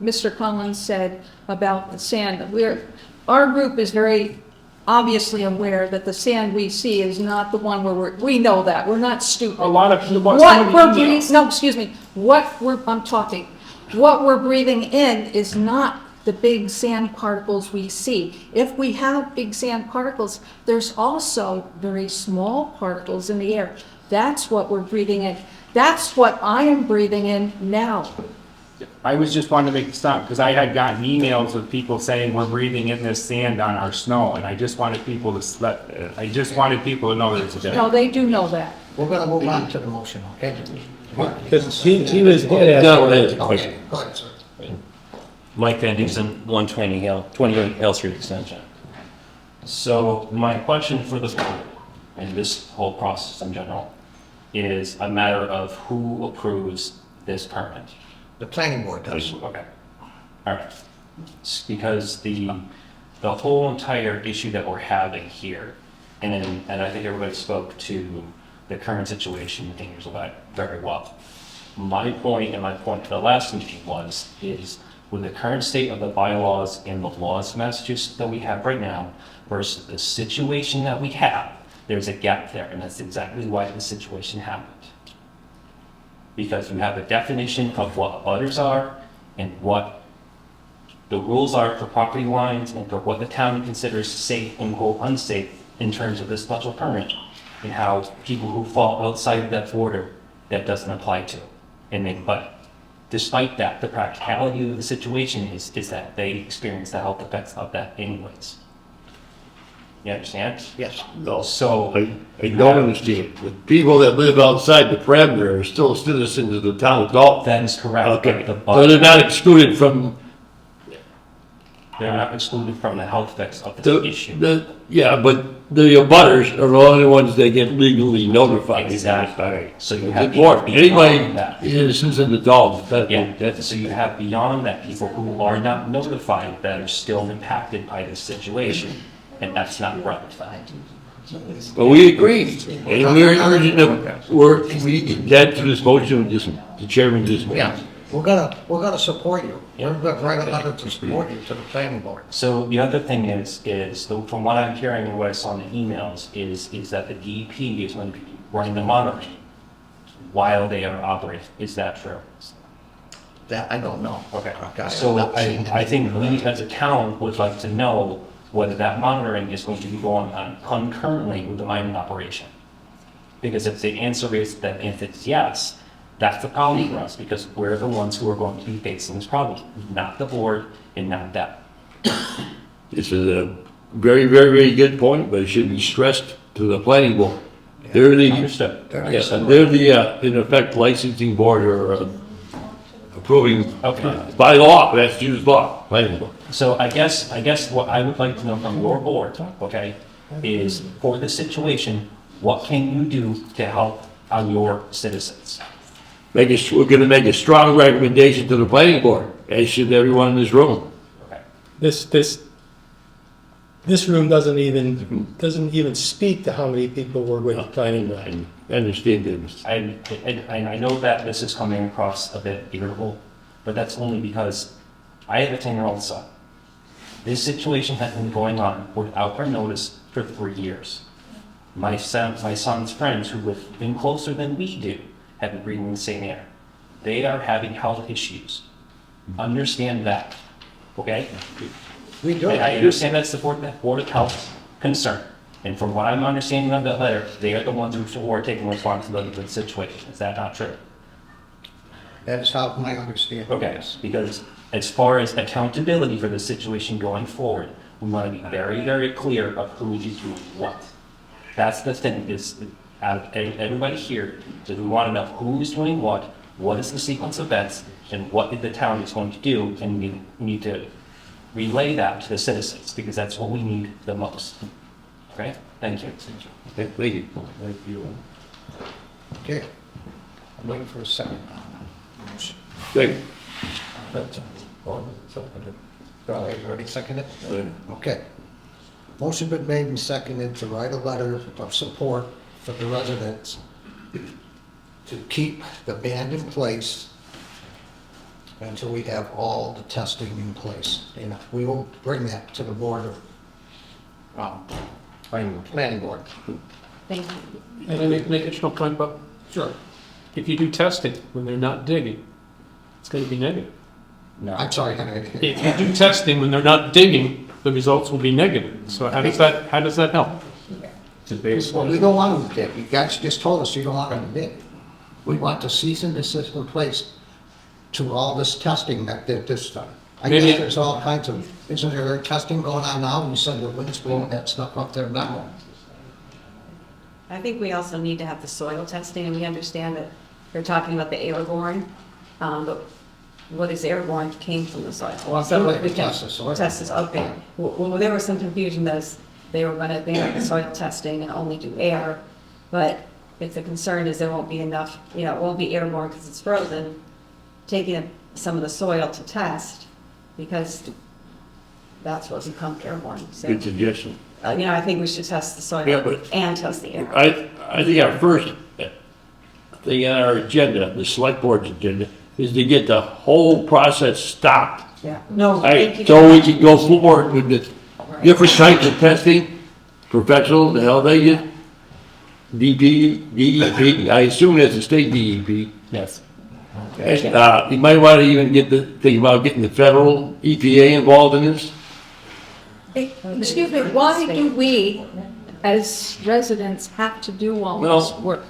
Mr. Collins said about the sand. Our group is very obviously aware that the sand we see is not the one where we know that. We're not stupid. A lot of people, What we're breathing, no, excuse me, what we're breathing in is not the big sand particles we see. If we have big sand particles, there's also very small particles in the air. That's what we're breathing in. That's what I am breathing in now. I was just wanting to make the stop because I had gotten emails of people saying we're breathing in this sand on our snow, and I just wanted people to know that it's a No, they do know that. We're gonna move on to the motion, okay? because he was going to No, ask. Okay, go ahead, sir. Mike Van Dusen, 28 Hale Street Extension. So my question for this board and this whole process in general is a matter of who approves this permit. The planning board does. Okay. All right. It's because the whole entire issue that we're having here, and I think everybody spoke to the current situation in Hazelback very well. My point and my point for the last meeting is with the current state of the bylaws and the laws of Massachusetts that we have right now versus the situation that we have, there's a gap there, and that's exactly why the situation happened. Because you have a definition of what butters are and what the rules are for property lines and for what the town considers safe and unsafe in terms of this special permit, and how people who fall outside of that border that doesn't apply to. And then, but despite that, the practicality of the situation is that they experience the health effects of that anyways. You understand? Yes. No. So I don't understand. The people that live outside the perimeter are still citizens of the town of Dalton. that is correct. Okay, but so they're not excluded from they're not excluded from the health effects of the issue. yeah, but the abutters are the only ones that get legally notified. Exactly. So you have Anybody beyond that. is in the Dalton. Yeah, so you have beyond that people who are not notified that are still impacted by this situation, and that's not right. But we agree, and we're urging we get to this motion, the chairman just. Yeah, we're gonna support you. We're gonna write a letter to support you to the planning board. So the other thing is from what I'm hearing and what I saw in the emails is that the DEP is going to be running the monitoring while they are operating. Is that true? That I don't know. Okay. Okay. So I think we as a town would like to know whether that monitoring is going to be going on concurrently with the mining operation. Because if the answer is that if it's yes, that's the problem for us, because we're the ones who are going to be facing this problem, not the board and not them. This is a very, very, very good point, but it should be stressed to the planning board. They're the, Understood. yes, and they're the, in effect, licensing board or approving, by law, that's used law, planning board. So I guess what I would like to know from your board, okay, is for this situation, what can you do to help on your citizens? We're gonna make a strong recommendation to the planning board, as should everyone in this room. Okay. This room doesn't even speak to how many people were with the planning board. I understand this. I know that this is coming across a bit irritable, but that's only because I have a 10-year-old son. This situation has been going on without our notice for 3 years. My son's friends who live even closer than we do have been breathing the same air. They are having health issues. Understand that, okay? We do. I understand that's the Board of Health concern. And from what I'm understanding of that letter, they are the ones who are taking responsibility for the situation. Is that not true? That is how my understanding. Okay, because as far as accountability for the situation going forward, we want to be very, very clear of who is doing what. That's the thing, is out of everybody here, that we want to know who is doing what is the sequence of events, and what the town is going to do, and we need to relay that to the citizens, because that's what we need the most. Okay, thank you. Okay, thank you. Thank you. Okay. I'm waiting for a second. Thank you. Already seconded? Okay. Motion been made and seconded to write a letter of support for the residents to keep the ban in place until we have all the testing in place. And we will bring that to the board of, planning board. Thank you. Can I make an additional point, Bob? Sure. If you do testing when they're not digging, it's going to be negative. I'm sorry, Henry. If you do testing when they're not digging, the results will be negative. So how does that help? Well, we don't want them to dig. You guys just told us you don't want them to dig. We want the cease and desist in place to all this testing that this done. I guess there's all kinds of, isn't there testing going on now? You said the wind's blowing that stuff up there now. I think we also need to have the soil testing, and we understand that they're talking about the airborne, but what is airborne came from the soil. Well, So that way we we can test the soil. test this, okay. Well, there was some confusion that they were gonna ban the soil testing and only do air, but if the concern is there won't be enough, it won't be airborne because it's frozen, taking some of the soil to test, because that's what becomes airborne. So, Good suggestion. I think we should test the soil Yeah, but- and test the air. I think our first thing on our agenda, the select board's agenda, is to get the whole process stopped. Yeah, no, All thank right, you. so we can go forward with the different types of testing, professional, the hell they get, DEP, I assume that's the state DEP. Yes. And, you might want to even think about getting the federal EPA involved in this. Excuse me, why do we, as residents, have to do all this Well, work?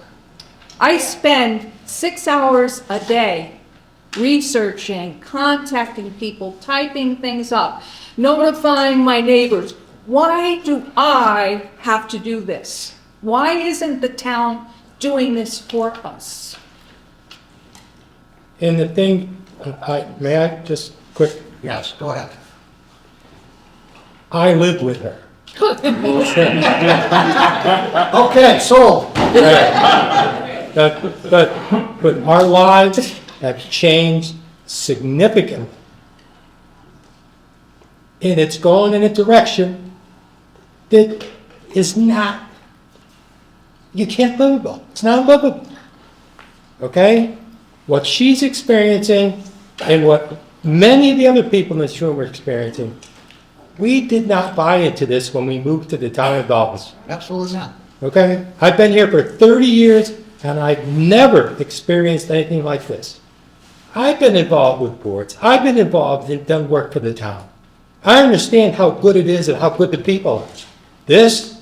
I spend 6 hours a day researching, contacting people, typing things up, notifying my neighbors. Why do I have to do this? Why isn't the town doing this for us? And the thing, may I just quick, Yes, go ahead. I live with her. Okay, sold. But our lives have changed significantly. And it's going in a direction that is not, you can't livable. It's not livable. Okay? What she's experiencing and what many of the other people in this room are experiencing, we did not buy into this when we moved to the town of Dalton. Absolutely not. Okay? I've been here for 30 years and I've never experienced anything like this. I've been involved with boards. I've been involved and done work for the town. I understand how good it is and how good the people are. This,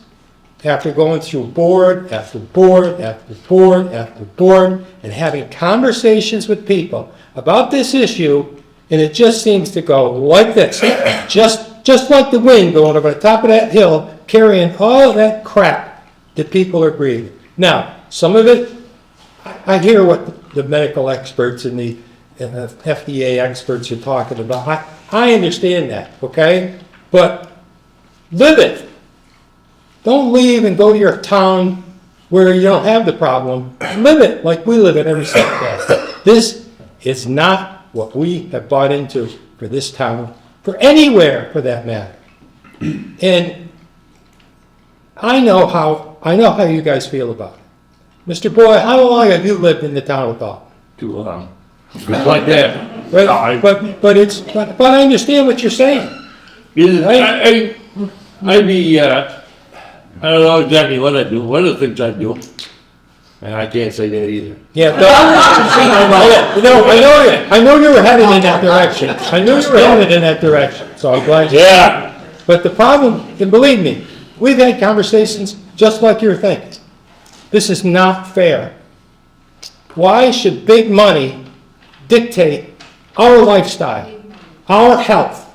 after going through board after board after board after board and having conversations with people about this issue, and it just seems to go like this. Just like the wind going over the top of that hill, carrying all that crap that people are breathing. Now, some of it, I hear what the medical experts and the FDA experts are talking about. I understand that, okay? But live it. Don't leave and go to your town where you don't have the problem. Live it like we live it every single day. This is not what we have bought into for this town, for anywhere for that matter. And I know how you guys feel about it. Mr. Boyd, how long have you lived in the town of Dalton? Too long. It's like that. But I understand what you're saying. I don't know exactly what I do. One of the things I do, and I can't say that either. Yeah, I know you were headed in that direction. I knew you were headed in that direction, so I'm glad. Yeah. But the problem, and believe me, we've had conversations just like you're thinking. This is not fair. Why should big money dictate our lifestyle, our health,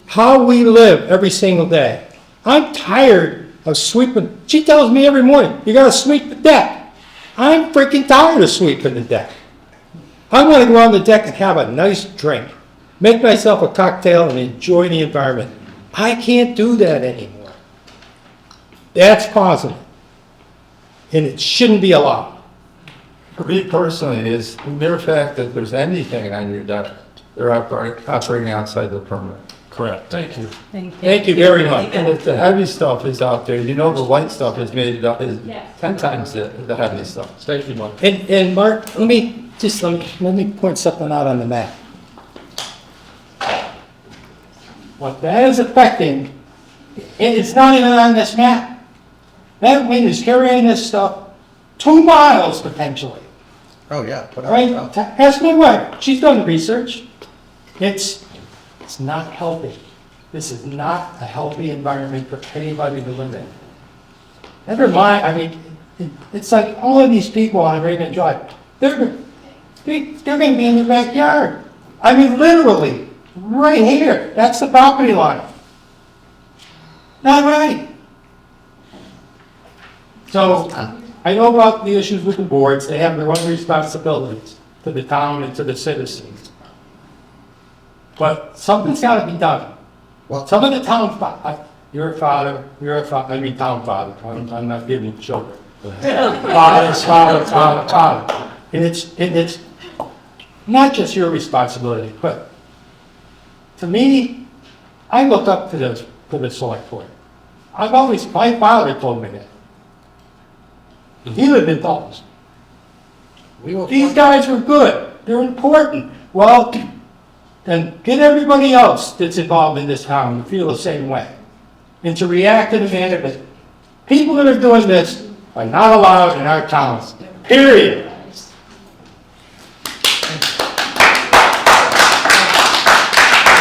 how we live every single day? I'm tired of sweeping. She tells me every morning, you gotta sweep the deck. I'm freaking tired of sweeping the deck. I want to go on the deck and have a nice drink, make myself a cocktail and enjoy the environment. I can't do that anymore. That's causing it. And it shouldn't be allowed. For me personally, is the mere fact that there's anything on your deck, they're operating outside the permit. Correct. Thank you. Thank you very much. And if the heavy stuff is out there, you know the light stuff is made up, is 10 times the heavy stuff. Thank you, Mark. And Mark, let me point something out on the map. What that is affecting, it's not even on this map. That wind is carrying this stuff 2 miles potentially. Oh, yeah. Put out- Right? Ask my wife. She's done research. It's not healthy. This is not a healthy environment for anybody to live in. Never mind, I mean, it's like all of these people on Raymond Drive, they're going to be in the backyard. I mean, literally, right here. That's the property line. Not right. So, I know about the issues with the boards. They have their own responsibilities to the town and to the citizens. But something's got to be done. Well, some of the town, you're a father, I mean town father, I'm not giving you children. Father. And it's not just your responsibility, but to me, I look up to the select board. My father told me that. He lived in Dalton. These guys were good. They're important. Well, then get everybody else that's involved in this town to feel the same way and to react to the manner that people that are doing this are not allowed in our towns. Period.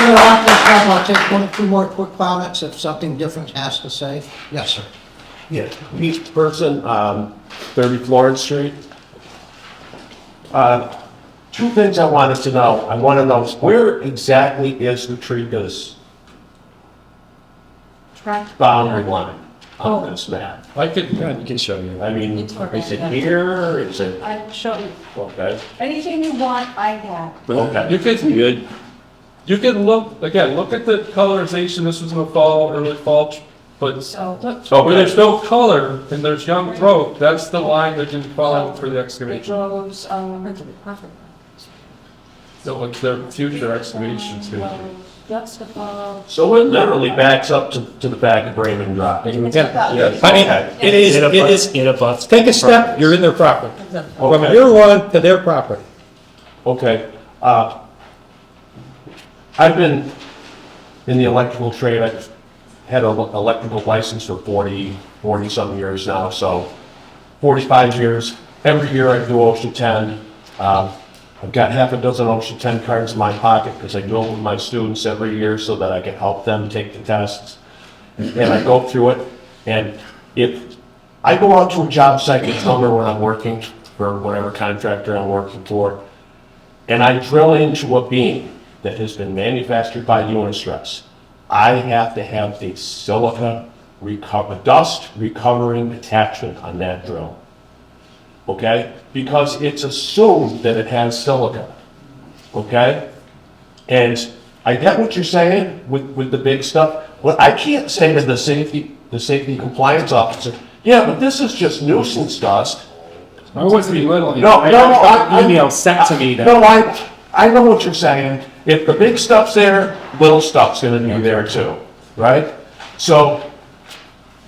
I'll take 1 or 2 more quick comments if something different has to say. Yes, sir. Yeah, each person, 30 Florence Street. Two things I wanted to know. I want to know where exactly is Utrica's boundary line on this map? I can show you. I mean, is it here? Is it? I'll show you. Okay. Anything you want, I have. Okay. You can look, again, look at the colorization, this was in the fall, early fall, but So, look. where there's no color and there's young growth, that's the line that you follow for the It excavation. goes, So it's their future excavations too. that's the, So it literally backs up to the back of Raymond Drive. I mean, it is, take a step, you're in their property. From Okay. your one to their property. Okay. I've been in the electrical trade. I've had an electrical license for 40-some years now, so 45 years. Every year I do Ocean 10. I've got half a dozen Ocean 10 cards in my pocket because I go with my students every year so that I can help them take the tests. And I go through it, and if I go out to a job site in summer when I'm working for whatever contractor I'm working for, and I drill into a beam that has been manufactured by Unistress, I have to have the silica dust recovering attachment on that drill. Okay? Because it's assumed that it has silica. Okay? And I get what you're saying with the big stuff. What I can't say to the safety compliance officer, yeah, but this is just nuisance dust. I was belittling. No, I no, got email sent to me that. No, I know what you're saying. If the big stuff's there, little stuff's gonna be there too, right? So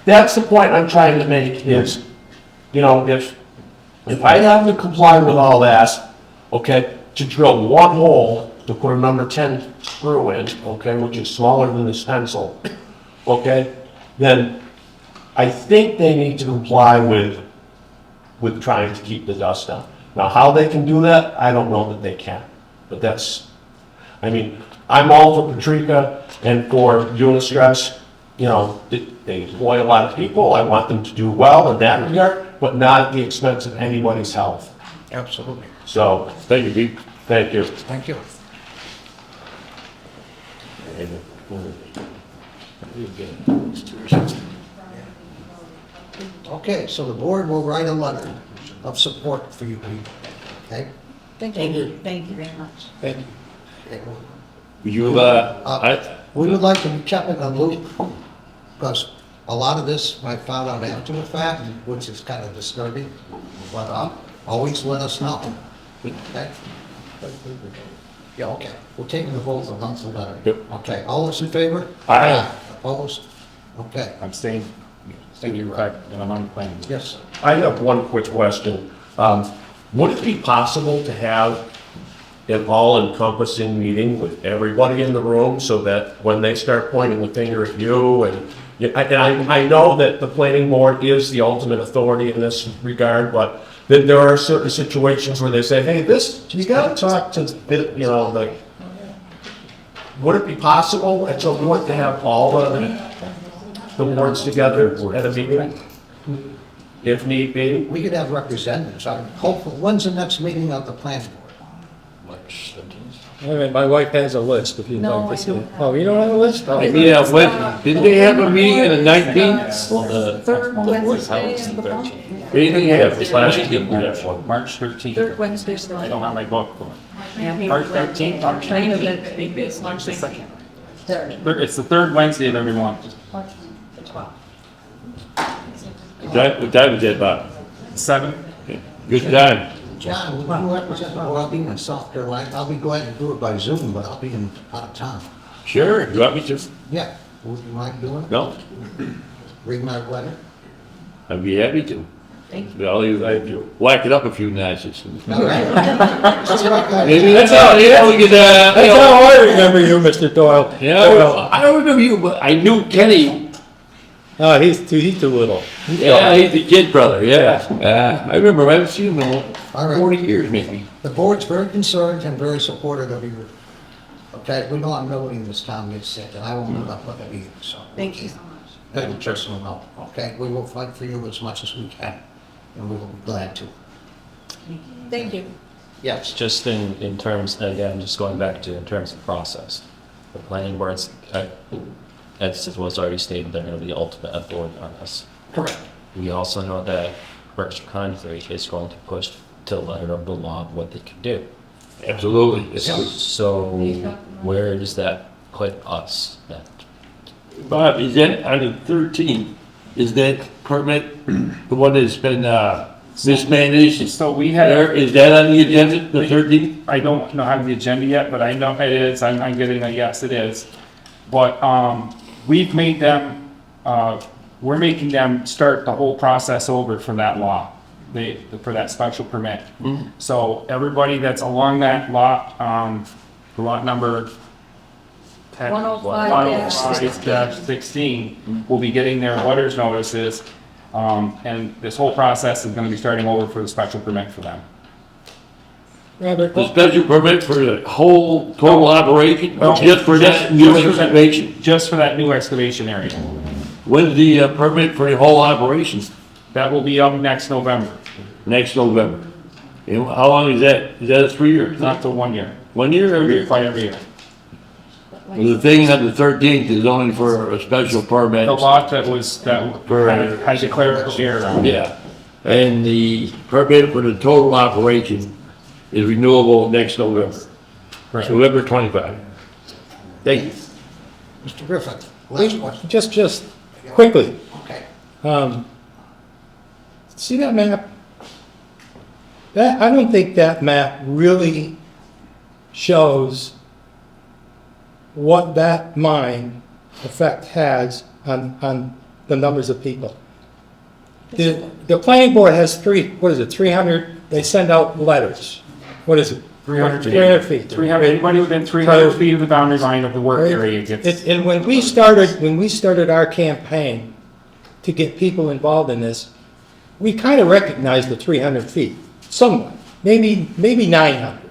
that's the point I'm trying to make is, you know, if I have to comply with all that, okay, to drill one hole to put a number 10 screw in, okay, which is smaller than this pencil, okay, then I think they need to comply with trying to keep the dust down. Now, how they can do that, I don't know that they can. But that's, I mean, I'm all for Patrica and for Unistress. You know, they employ a lot of people. I want them to do well in that regard, but not at the expense of anybody's health. Absolutely. So, Thank you, Pete. thank you. Thank you. Okay, so the board will write a letter of support for you people, okay? thank you. Thank you very much. Thank you. We would like to be kept in the loop, because a lot of this I found out after the fact, which is kind of disturbing, but always let us know, okay? Yeah, okay, we're taking the vote on the letter. Yep. Okay, all those in favor? Aye. Opposed? Okay, I'm staying, in fact, that I'm on the plan. yes. I have one quick question. Would it be possible to have an all-encompassing meeting with everybody in the room so that when they start pointing the finger at you and I know that the planning board is the ultimate authority in this regard, but then there are certain situations where they say, hey, you gotta talk to, you know, would it be possible at some point to have all the boards together at a meeting? If need be? We could have representatives. I hope, when's the next meeting of the planning board? All right, my wife has a list if you'd like to see it. Oh, you don't have a list? Oh. Yeah, didn't they have a meeting on the 19th? Third Wednesday of the month. Anything happened? March 13th. Third Wednesday of the I month. don't have my book. March 13th, March 19th. March the 2nd. It's the third Wednesday of every month. March the 12th. What time was that, Bob? 7. Good time. John, would you represent, well, I'll be in South Carolina. I'll be glad to do it by Zoom, but I'll be out of town. Sure, you want me to? Yeah, would you mind doing it? No, Read my letter? I'd be happy to. Thank you. I'll whack it up a few notches. All right. Maybe that's how, yeah, we could, That's how I remember you, Mr. Doyle. yeah, well, I don't remember you, but I knew Kenny. Oh, he's too little. Yeah, he's the kid brother, yeah. I remember, I haven't seen him in All right. 40 years maybe. The board's very concerned and very supportive of you. Okay, we know I'm nobody in this town gets sick, and I won't put up with it either, so. Thank you so much. Thank you, personal note, okay? We will fight for you as much as we can, and we will be glad to. Thank you. Yes. Just in terms, again, just going back to in terms of process, the planning boards, as was already stated, they're going to be ultimate authority on this. Correct. We also know that Berkshire Concrete is going to push to the letter of the law what they can do. Absolutely. So where does that put us then? Bob, is that on the 13th, is that permit the one that's been mismanaged? So we had. Is that on the agenda, the 13th? I don't know how the agenda yet, but I know it is. I'm getting a yes, it is. But we've made them, we're making them start the whole process over for that lot, for that special permit. So everybody that's along that lot, the lot number 105-16 will be getting their butters notices. And this whole process is going to be starting over for the special permit for them. Robert, The special permit for the whole total operation, or just for that new excavation? Just for that new excavation area. When's the permit for the whole operation? That will be up next November. Next November. And how long is that? Is that 3 years? Not till 1 year. 1 year every year? Every year. Well, the thing on the 13th is only for a special permit. The lot that had declared clear. Yeah. And the permit for the total operation is renewable next November. November 25. Thank you. Mr. Griffin, last question. just quickly, Okay. see that map? I don't think that map really shows what that mine effect has on the numbers of people. The planning board has 300, they send out letters. What is it? 300 feet. 300 feet. Anybody within 300 feet of the boundary line of the work area gets. And when we started our campaign to get people involved in this, we kind of recognized the 300 feet, somewhat, maybe 900.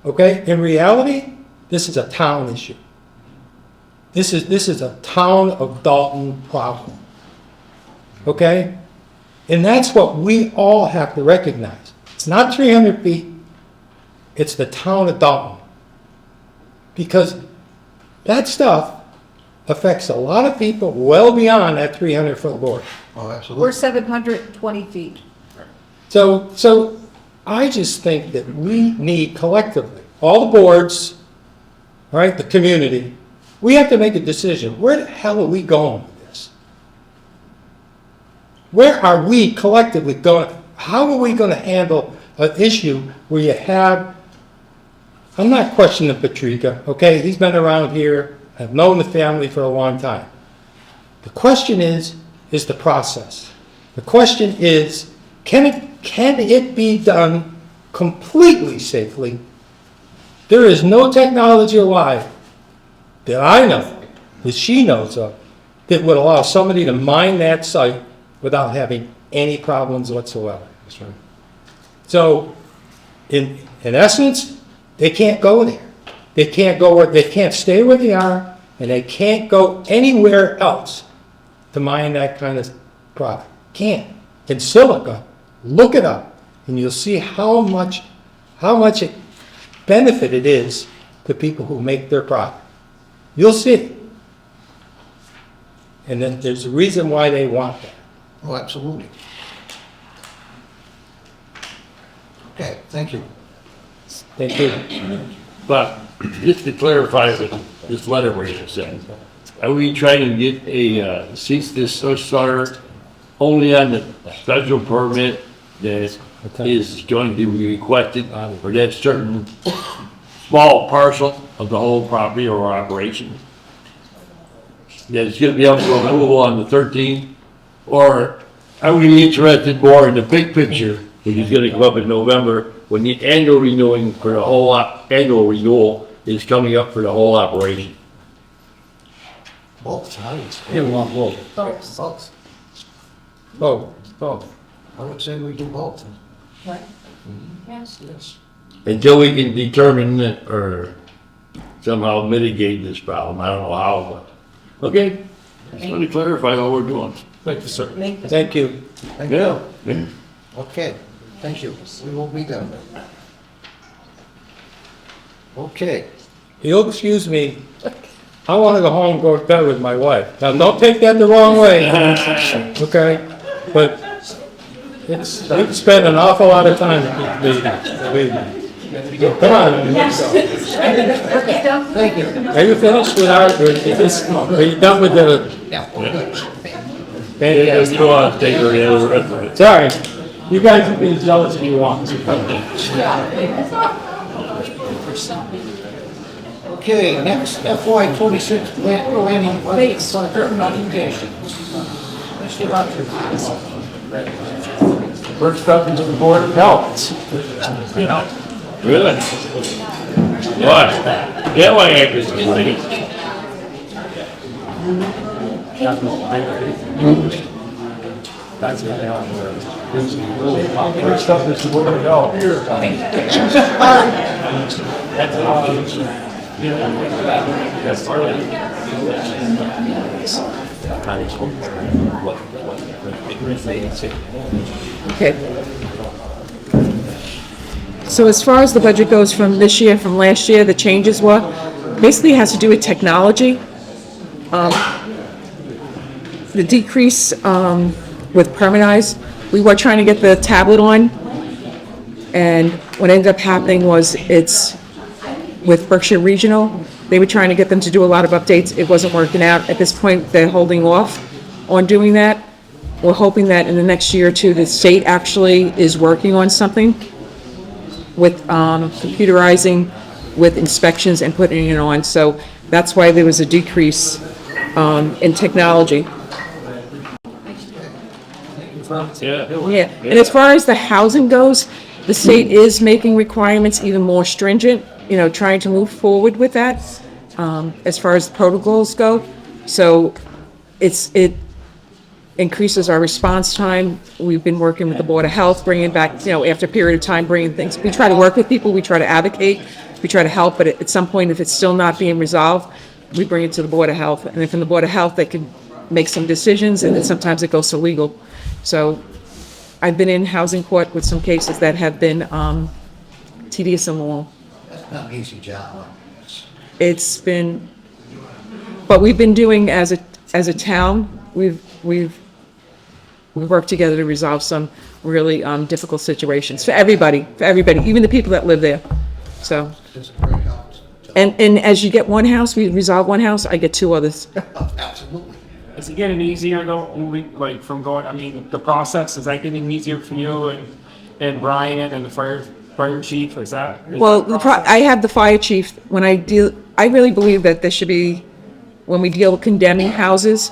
Okay? In reality, this is a town issue. This is a town of Dalton problem. Okay? And that's what we all have to recognize. It's not 300 feet. It's the town of Dalton. Because that stuff affects a lot of people well beyond that 300-foot border. Oh, absolutely. We're 720 feet. So I just think that we need collectively, all the boards, all right, the community, we have to make a decision. Where the hell are we going with this? Where are we collectively going? How are we going to handle an issue where you have, I'm not questioning Patrica, okay? He's been around here. I've known the family for a long time. The question is the process. The question is, can it be done completely safely? There is no technology alive that I know, that she knows of, that would allow somebody to mine that site without having any problems whatsoever. That's right. So, in essence, they can't go there. They can't stay where they are, and they can't go anywhere else to mine that kind of product. Can't. In silica, look it up, and you'll see how much benefit it is to people who make their product. You'll see. And then there's a reason why they want that. Oh, absolutely. Okay, thank you. Thank you. But just to clarify with this letter where you sent, are we trying to get a cease desist order only on the special permit that is going to be requested for that certain small parcel of the whole property or operation? That it's going to be up for approval on the 13th? Or are we interested more in the big picture, which is going to come up in November, when the annual renewing for the whole, annual renewal is coming up for the whole operation? Both sides. Yeah, we want both. Both. Both. I would say we do both. Right. Yes. Yes. Until we can determine that, or somehow mitigate this problem. I don't know how, but, okay. Just want to clarify what we're doing. Thank you, sir. Thank you. Thank you. Yeah. Okay, thank you. We will be there. Okay. You'll excuse me, I want to go home and go to bed with my wife. Now, don't take that the wrong way, okay? But we've spent an awful lot of time at these meetings, believe me. Come on, let's go. Thank you. Are you finished with our, are you done with the? Yeah, we're good. If you want to take the rest of it. Sorry, you guys can be as jealous as you want. Okay, next FY 26 planning budget recommendations. Mr. Butler. First up is the Board of Health. Really? What? Yeah, why actors can think. That's what they are. First up is the Board of Health. Okay. So as far as the budget goes from this year, from last year, the changes were, basically it has to do with technology. The decrease with Permanize, we were trying to get the tablet on, and what ended up happening was it's with Berkshire Regional, they were trying to get them to do a lot of updates. It wasn't working out. At this point, they're holding off on doing that. We're hoping that in the next year or two, the state actually is working on something with computerizing, with inspections and putting it on. So that's why there was a decrease in technology. Yeah, and as far as the housing goes, the state is making requirements even more stringent, you know, trying to move forward with that, as far as the protocols go. So it increases our response time. We've been working with the Board of Health, bringing back, you know, after a period of time, bringing things. We try to work with people, we try to advocate, we try to help, but at some point, if it's still not being resolved, we bring it to the Board of Health. And then from the Board of Health, they can make some decisions, and then sometimes it goes to legal. So I've been in housing court with some cases that have been tedious and long. That's not an easy job. It's been, but we've been doing as a town, we've worked together to resolve some really difficult situations for everybody, even the people that live there. So, It's a great help. and as you get one house, we resolve one house, I get two others. Absolutely. Is it getting easier though, moving, like, from going, I mean, the process, is that getting easier for you and Brian and the fire chief, is that? Well, I have the fire chief, when I really believe that there should be, when we deal with condemning houses,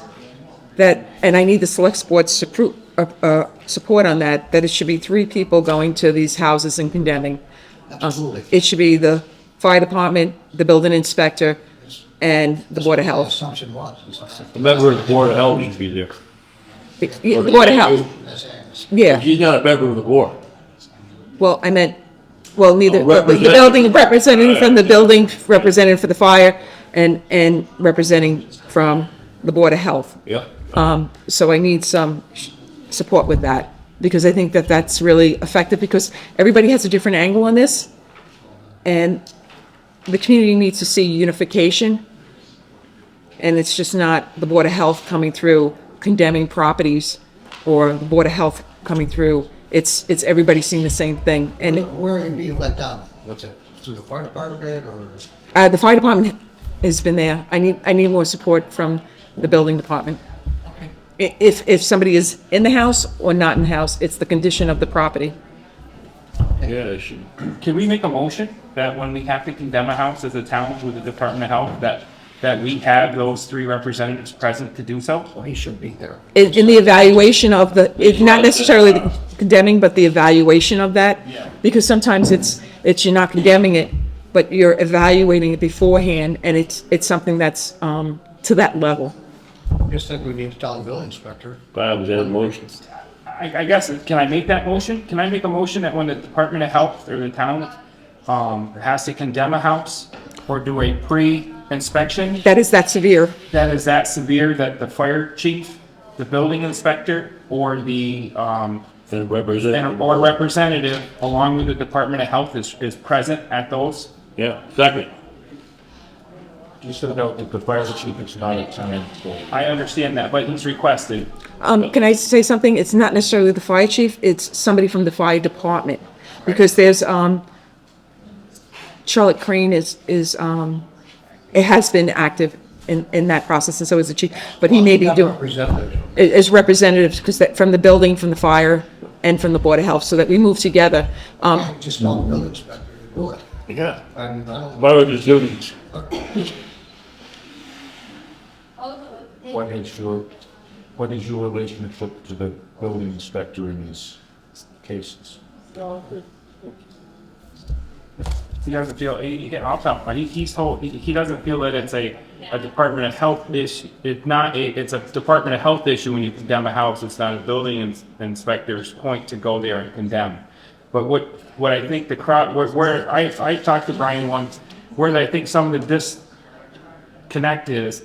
that, and I need the select board's support on that, that it should be 3 people going to these houses and condemning. Absolutely. It should be the fire department, the building inspector, and the Board of The Health. assumption was. A member of the Board of Health should be there. The Board of Health, yeah. She's not a member of the board. Well, I meant, well, neither, the Representative. building representative from the building, representative for the fire, and representing from the Board of Health. Yeah. So I need some support with that, because I think that that's really effective, because everybody has a different angle on this, and the community needs to see unification, and it's just not the Board of Health coming through condemning properties, or the Board of Health coming through. It's everybody seeing the same thing, and Where are you being let down? What's it, through the fire department or? the fire department has been there. I need more support from the building department. If somebody is in the house or not in the house, it's the condition of the property. Yeah, they should. Can we make a motion that when we have to condemn a house as a town with the Department of Health, that we have those 3 representatives present to do so? Well, he should be there. In the evaluation of it's not necessarily the condemning, but the evaluation of that. Yeah. Because sometimes it's you're not condemning it, but you're evaluating it beforehand, and it's something that's to that level. Just think we need to tell the building inspector. Bob, was that a motion? I guess, can I make that motion? Can I make a motion that when the Department of Health or the town has to condemn a house or do a pre-inspection, That is that severe. that is that severe, that the fire chief, the building inspector, or the And representative. or representative, along with the Department of Health, is present at those Yeah, second. Just to note that the fire chief is not a town employee. I understand that, but he's requested. Can I say something? It's not necessarily the fire chief, it's somebody from the fire department. Because there's, Charlotte Crane is, it has been active in that process, and so is the chief, but he may be doing, as representatives, because from the building, from the fire, and from the Board of Health, so that we move together. Just tell the building inspector to do it. Yeah. And I don't- What are the duties? What is your relationship to the building inspector in these cases? He doesn't feel, I'll tell him, he's told, he doesn't feel that it's a Department of Health issue. It's a Department of Health issue when you condemn a house. It's not a building inspector's point to go there and condemn. But what I think the crowd, where I talked to Brian once, where I think some of the disconnect is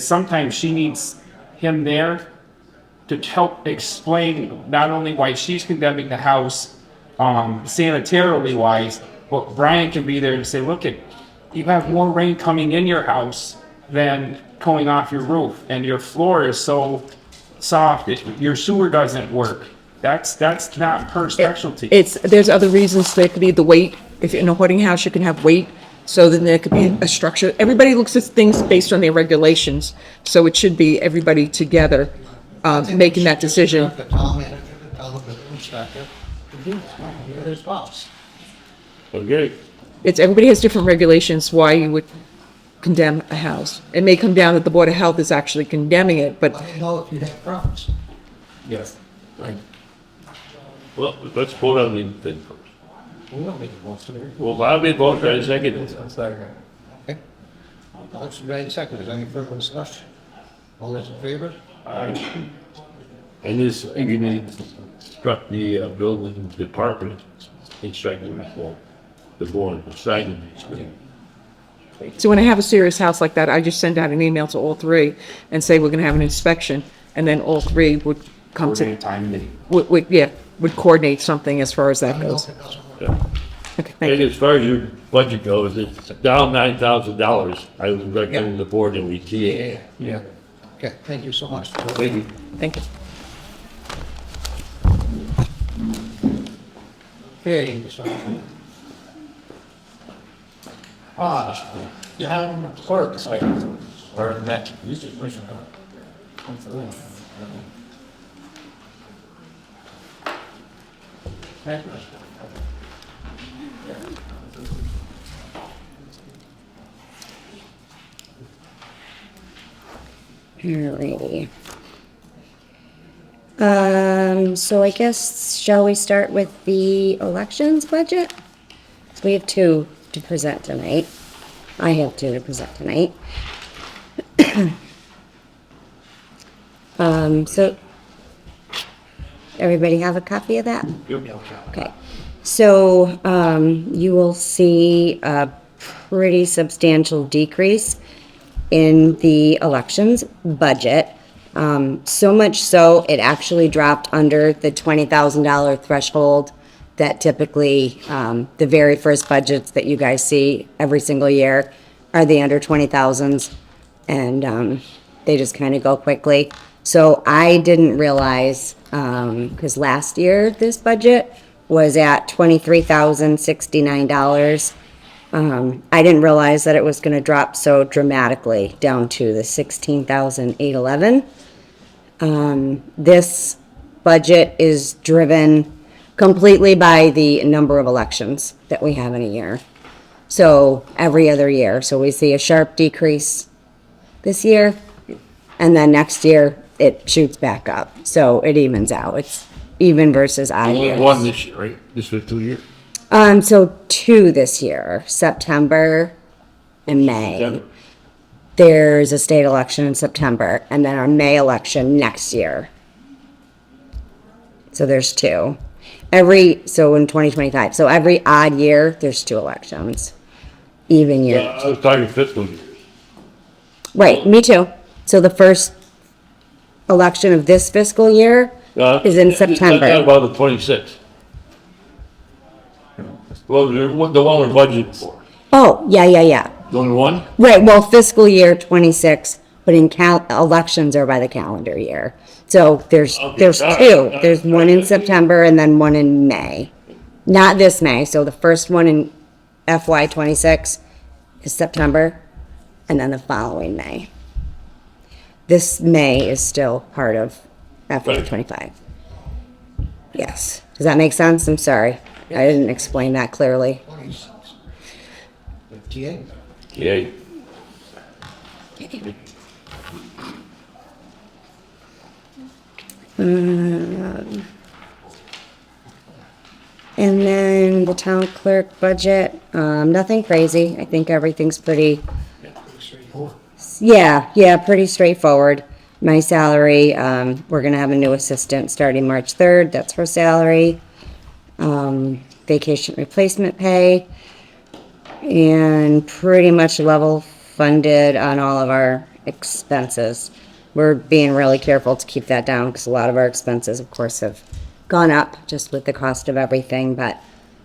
sometimes she needs him there to help explain not only why she's condemning the house, sanitarily wise, but Brian can be there to say, look, you have more rain coming in your house than going off your roof, and your floor is so soft, your sewer doesn't work. That's not her specialty. There's other reasons. There could be the weight. If you're in a hoarding house, you can have weight. So then there could be a structure. Everybody looks at things based on their regulations. So it should be everybody together making that decision. The town manager, the building inspector, to do that. You're his boss. Okay. Everybody has different regulations why you would condemn a house. It may come down that the Board of Health is actually condemning it, but I didn't know if you had problems. Yes. Right. Well, let's vote on the thing first. We don't make a motion. Well, I'll be voting, I second it. Okay. Motion made and seconded. Any further discussion? All those in favor? And this, you need to instruct the building department inspector for the board of signing these. so when I have a serious house like that, I just send out an email to all three and say we're going to have an inspection, and then all three would come to would coordinate something as far as that goes. Yeah. Okay, thank And you. as far as your budget goes, it's down $9,000. I would recommend the board that we see it. Yeah. Okay, thank you so much. Thank you. Thank you. Okay. You have clerks. Or next. Alrighty. So I guess, shall we start with the elections budget? So we have two to present tonight. I have two to present tonight. So everybody have a copy of that? Okay. So, you will see a pretty substantial decrease in the elections budget. So much so, it actually dropped under the $20,000 threshold that typically, the very first budgets that you guys see every single year are the under 20,000s, and they just kind of go quickly. So I didn't realize, because last year this budget was at $23,069. I didn't realize that it was going to drop so dramatically down to the $16,811. This budget is driven completely by the number of elections that we have in a year. So every other year. So we see a sharp decrease this year, and then next year it shoots back up. So it evens out. It's even versus odd Only years. one this year, right? This was 2 years? So two this year, September and May. September. There's a state election in September, and then our May election next year. So there's two. So in 2025, so every odd year, there's two elections. Even year. I was talking fiscal years. Right, me too. So the first election of this fiscal year is in September. I'm talking about the 26th. Well, the one we're budgeting for. Oh, yeah. Only one? Right, well, fiscal year 26, but elections are by the calendar year. So there's two. There's one in September and then one in May. Not this May, so the first one in FY 26 is September, and then the following May. This May is still part of FY 25. Yes. Does that make sense? I'm sorry. I didn't explain that clearly. 58. Yeah. And then the town clerk budget, nothing crazy. I think everything's pretty, yeah, pretty straightforward. My salary, we're gonna have a new assistant starting March 3rd. That's her salary. Vacation replacement pay. And pretty much level funded on all of our expenses. We're being really careful to keep that down because a lot of our expenses, of course, have gone up just with the cost of everything, but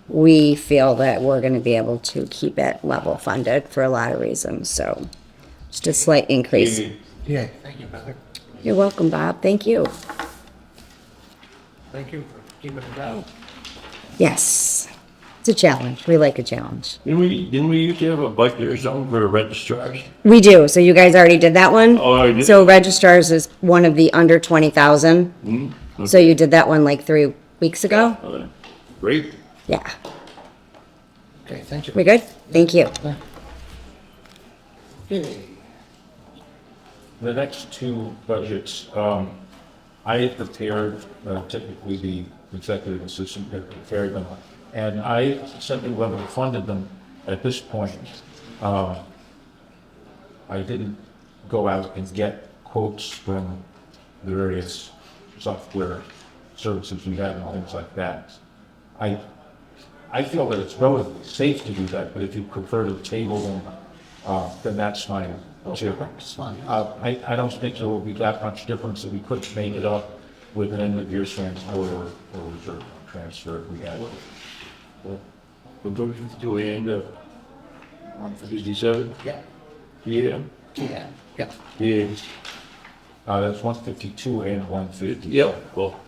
we feel that we're going to be able to keep it level funded for a lot of reasons, so just a slight increase. Yeah, thank you, Heather. You're welcome, Bob. Thank you. Thank you for keeping it down. Yes, it's a challenge. We like a challenge. Didn't we used to have a budget or something for the registrars? We do. So you guys already did that one? Oh, I did? So registrars is one of the under 20,000. Mm-hmm. So you did that one like 3 weeks ago? Great. Yeah. Okay, thank you. We good? Thank you. Okay. The next two budgets, I prepared, typically the executive assistant prepared them, and I simply level funded them at this point. I didn't go out and get quotes from the various software services we have and things like that. I feel that it's relatively safe to do that, but if you prefer to table them, then that's fine too. I don't think there will be that much difference that we could make it up with an end of year transfer or reserve transfer if we had. We're going to end up 157? Yeah. Yeah. Yeah. Yeah. Yeah. That's 152 and 150. Yep. Well.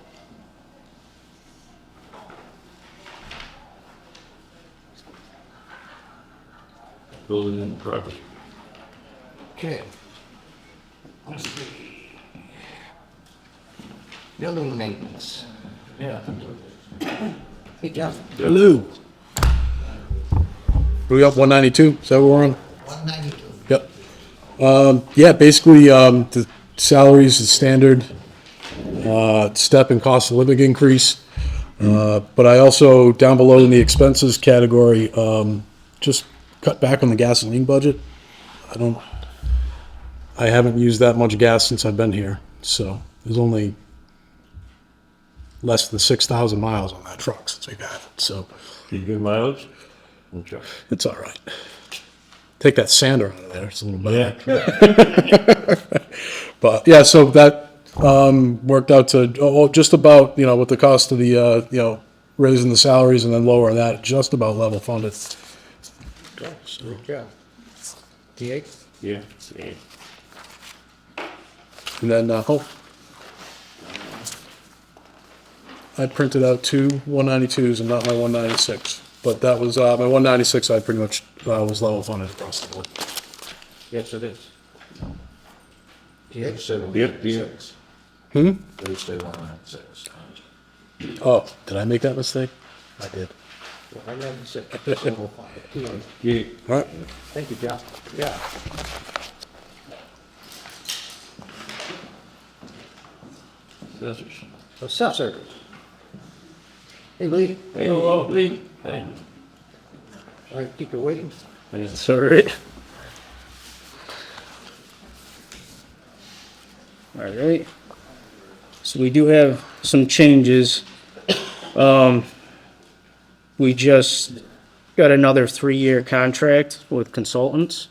Building in progress. Okay. Let's see. Building maintenance. Yeah. Hey, Jeff. Hello. Are we up 192? Is that what we're on? 192. Yep. Yeah, basically, the salaries is standard, step and cost of living increase. But I also, down below in the expenses category, just cut back on the gasoline budget. I haven't used that much gas since I've been here, so there's only less than 6,000 miles on that truck since we've had it, so. Good mileage? Okay. It's all right. Take that sander out of there, it's a little better. But, yeah, so that worked out to, just about, with the cost of the, raising the salaries and then lowering that, just about level funded. So, Yeah. DA? Yeah. and then, I printed out two 192s and not my 196, but that was, my 196, I pretty much, was level funded across the board. Yes, it is. DA? Yep, yeah. Thursday, 196. Oh, did I make that mistake? I did. 196. Single file. Yeah. All right. Thank you, Jeff. Yeah. Assessors. Hey, Lee. Hey, hello, Lee. Hey. All right, keep you waiting. Sorry. All right. So we do have some changes. We just got another 3-year contract with consultants,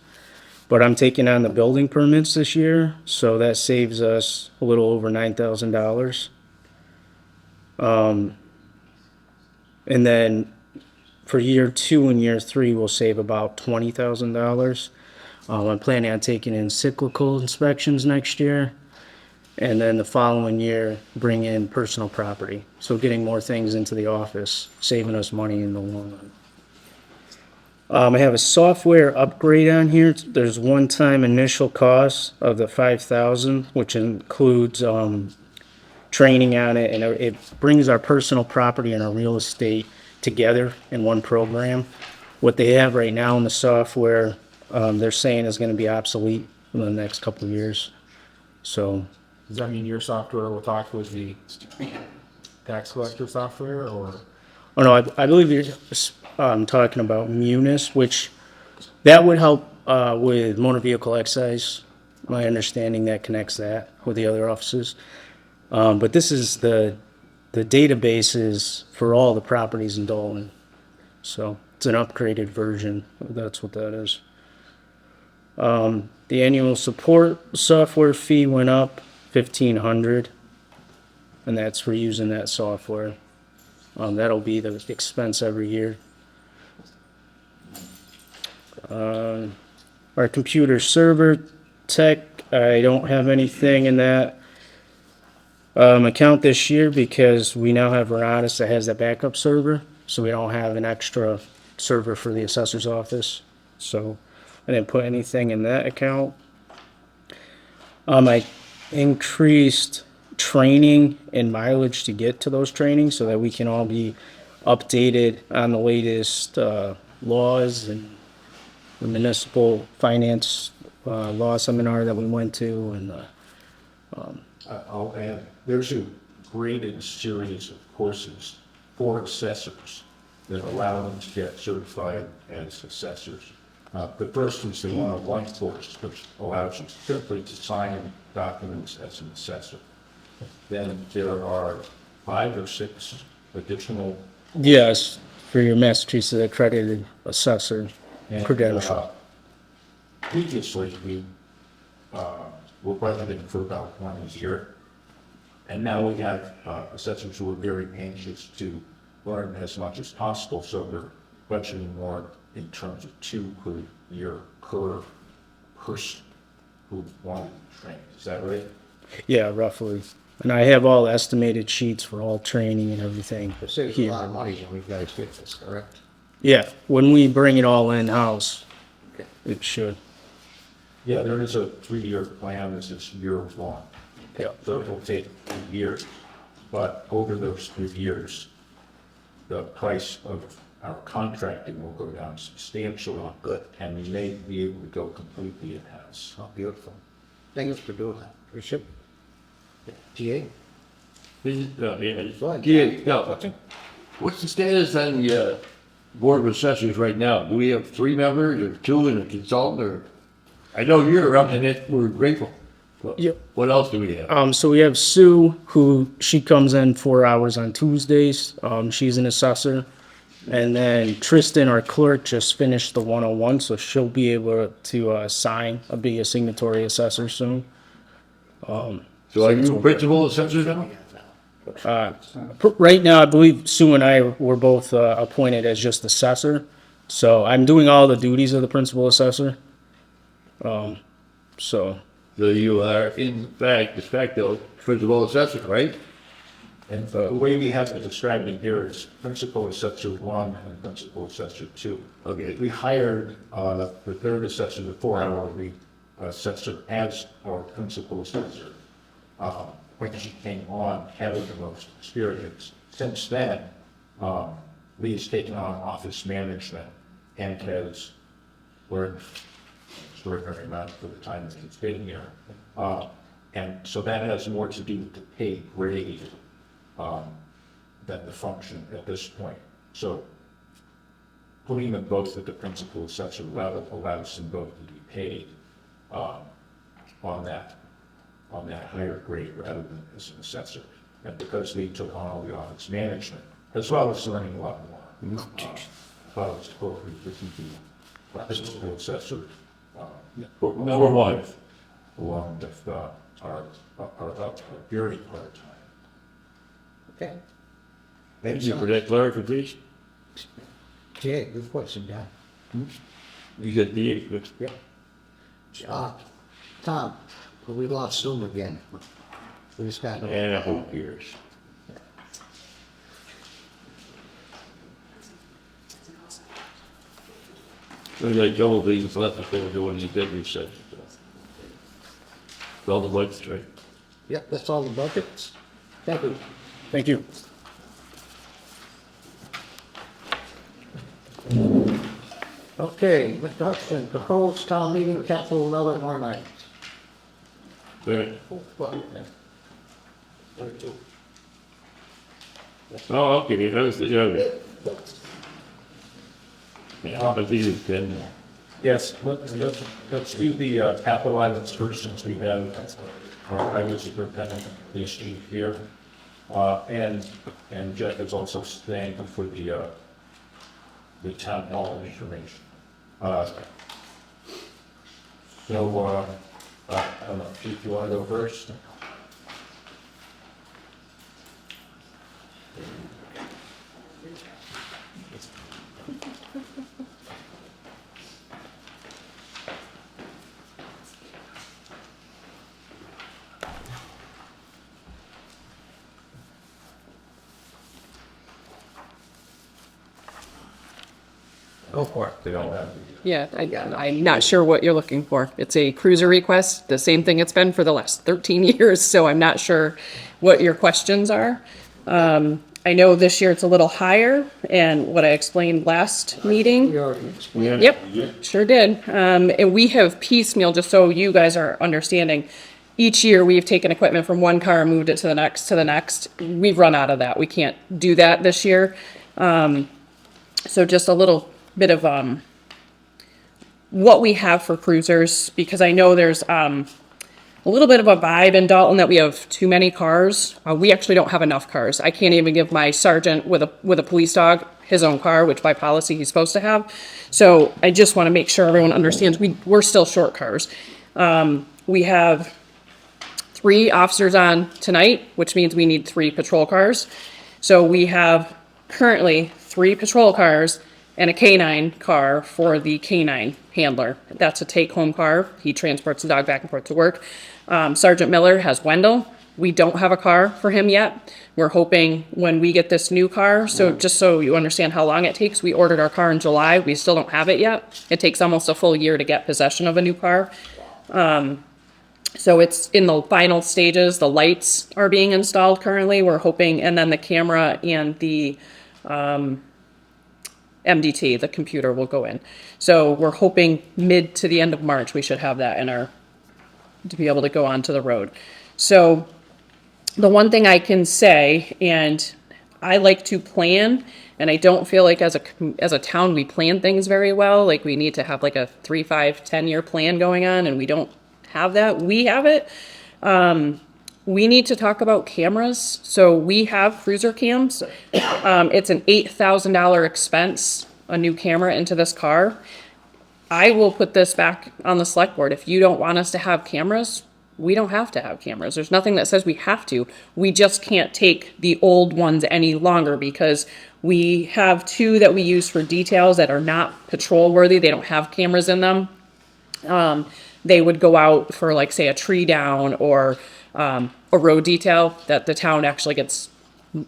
but I'm taking on the building permits this year, so that saves us a little over $9,000. And then for year 2 and year 3, we'll save about $20,000. I'm planning on taking in cyclical inspections next year, and then the following year, bring in personal property. So getting more things into the office, saving us money in the long run. I have a software upgrade on here. There's one-time initial cost of the $5,000, which includes training on it, and it brings our personal property and our real estate together in one program. What they have right now in the software, they're saying is going to be obsolete in the next couple of years. So, Does that mean your software will talk with the tax collector software, or? oh no, I believe you're talking about Munis, which that would help with motor vehicle excise. My understanding that connects that with the other offices. But this is the databases for all the properties in Dalton. So it's an upgraded version. That's what that is. The annual support software fee went up $1,500, and that's for using that software. That'll be the expense every year. Our computer server tech, I don't have anything in that account this year because we now have Veradis that has that backup server, so we don't have an extra server for the assessor's office. So I didn't put anything in that account. I increased training and mileage to get to those trainings so that we can all be updated on the latest laws and the municipal finance law seminar that we went to. And I'll add, there's a graded series of courses for assessors that allow them to get certified as assessors. The first is the one-on-one course, which allows you simply to sign documents as an assessor. Then there are 5 or 6 additional. yes, for your Massachusetts accredited assessor And, credential. Previously, we were budgeting for about 1 a year. And now we have assessors who are very anxious to learn as much as possible, so they're budgeting more in terms of 2 per year per person who wanted to train. Is that right? Yeah, roughly. And I have all estimated sheets for all training and everything. It saves a here. lot of money when you guys get this, correct? Yeah, when we bring it all in-house, it should. Yeah, there is a 3-year plan, this is year 1. Yeah. So it'll take 3 years, but over those 3 years, the price of our contracting will go down substantially. Good. And we may be able to go completely in-house. Oh, beautiful. Thank you for doing that. Appreciate it. GA? What's the status on the Board of Assessors right now? Do we have 3 members or 2 and a consultant, or? I know you're up in it, we're grateful. But Yep. what else do we have? So we have Sue, who she comes in 4 hours on Tuesdays. She's an assessor. And then Tristan, our clerk, just finished the 101, so she'll be able to sign, be a signatory assessor soon. So are you principal assessors now? Right now, I believe Sue and I were both appointed as just assessor. So I'm doing all the duties of the principal assessor. So you are in fact, de facto, principal assessor, right? And the way we have to describe it here is principal assessor 1 and principal assessor 2. Okay. We hired the third assessor, the 4-hourly assessor, as our principal assessor. When she came on, having the most experience. Since then, Lee has taken on office management and has learned extraordinary amount for the time that he's been here. And so that has more to do with the pay grade than the function at this point. So putting them both at the principal assessor level allows them both to be paid on that higher grade rather than as an assessor. And because they took on all the office management, as well as learning a lot more. Well, it's appropriate for them to be principal assessor. Number 1. Along with our very part-time. Okay. Thank you for that clarification. Okay, good question, Dan. You get the, Tom, we lost Zoom again. We just got. and who cares? Maybe like Joe Lee's left if they were doing the good research. Well, the lights straight. Yep, that's all the buckets. Thank you. Thank you. Okay, introduction, proposed town meeting capital level warrant. Right. Oh, okay, that was the other. Yeah, but these are good. Yes, let's do the capital items first, since we have our highway superintendent, police chief here. And Jeff is also staying for the town hall information. I don't know, Chief, you want to go first? Go for it. They don't have. Yeah, I'm not sure what you're looking for. It's a cruiser request, the same thing it's been for the last 13 years, so I'm not sure what your questions are. I know this year it's a little higher, and what I explained last meeting. Yep, sure did. And we have piecemeal, just so you guys are understanding. Each year, we've taken equipment from one car and moved it to the next, to the next. We've run out of that. We can't do that this year. So just a little bit of what we have for cruisers, because I know there's a little bit of a vibe in Dalton that we have too many cars. We actually don't have enough cars. I can't even give my sergeant with a police dog his own car, which by policy he's supposed to have. So I just want to make sure everyone understands we're still short cars. We have 3 officers on tonight, which means we need 3 patrol cars. So we have currently 3 patrol cars and a K9 car for the K9 handler. That's a take-home car. He transports the dog back and forth to work. Sergeant Miller has Wendell. We don't have a car for him yet. We're hoping when we get this new car, so just so you understand how long it takes, we ordered our car in July. We still don't have it yet. It takes almost a full year to get possession of a new car. So it's in the final stages. The lights are being installed currently. We're hoping, and then the camera and the MDT, the computer, will go in. So we're hoping mid to the end of March we should have that in our, to be able to go onto the road. So the one thing I can say, and I like to plan, and I don't feel like as a town we plan things very well. Like we need to have like a 3, 5, 10-year plan going on, and we don't have that. We have it. We need to talk about cameras. So we have cruiser cams. It's an $8,000 expense, a new camera into this car. I will put this back on the select board. If you don't want us to have cameras, we don't have to have cameras. There's nothing that says we have to. We just can't take the old ones any longer because we have 2 that we use for details that are not patrol worthy. They don't have cameras in them. They would go out for, like, say, a tree down or a road detail that the town actually gets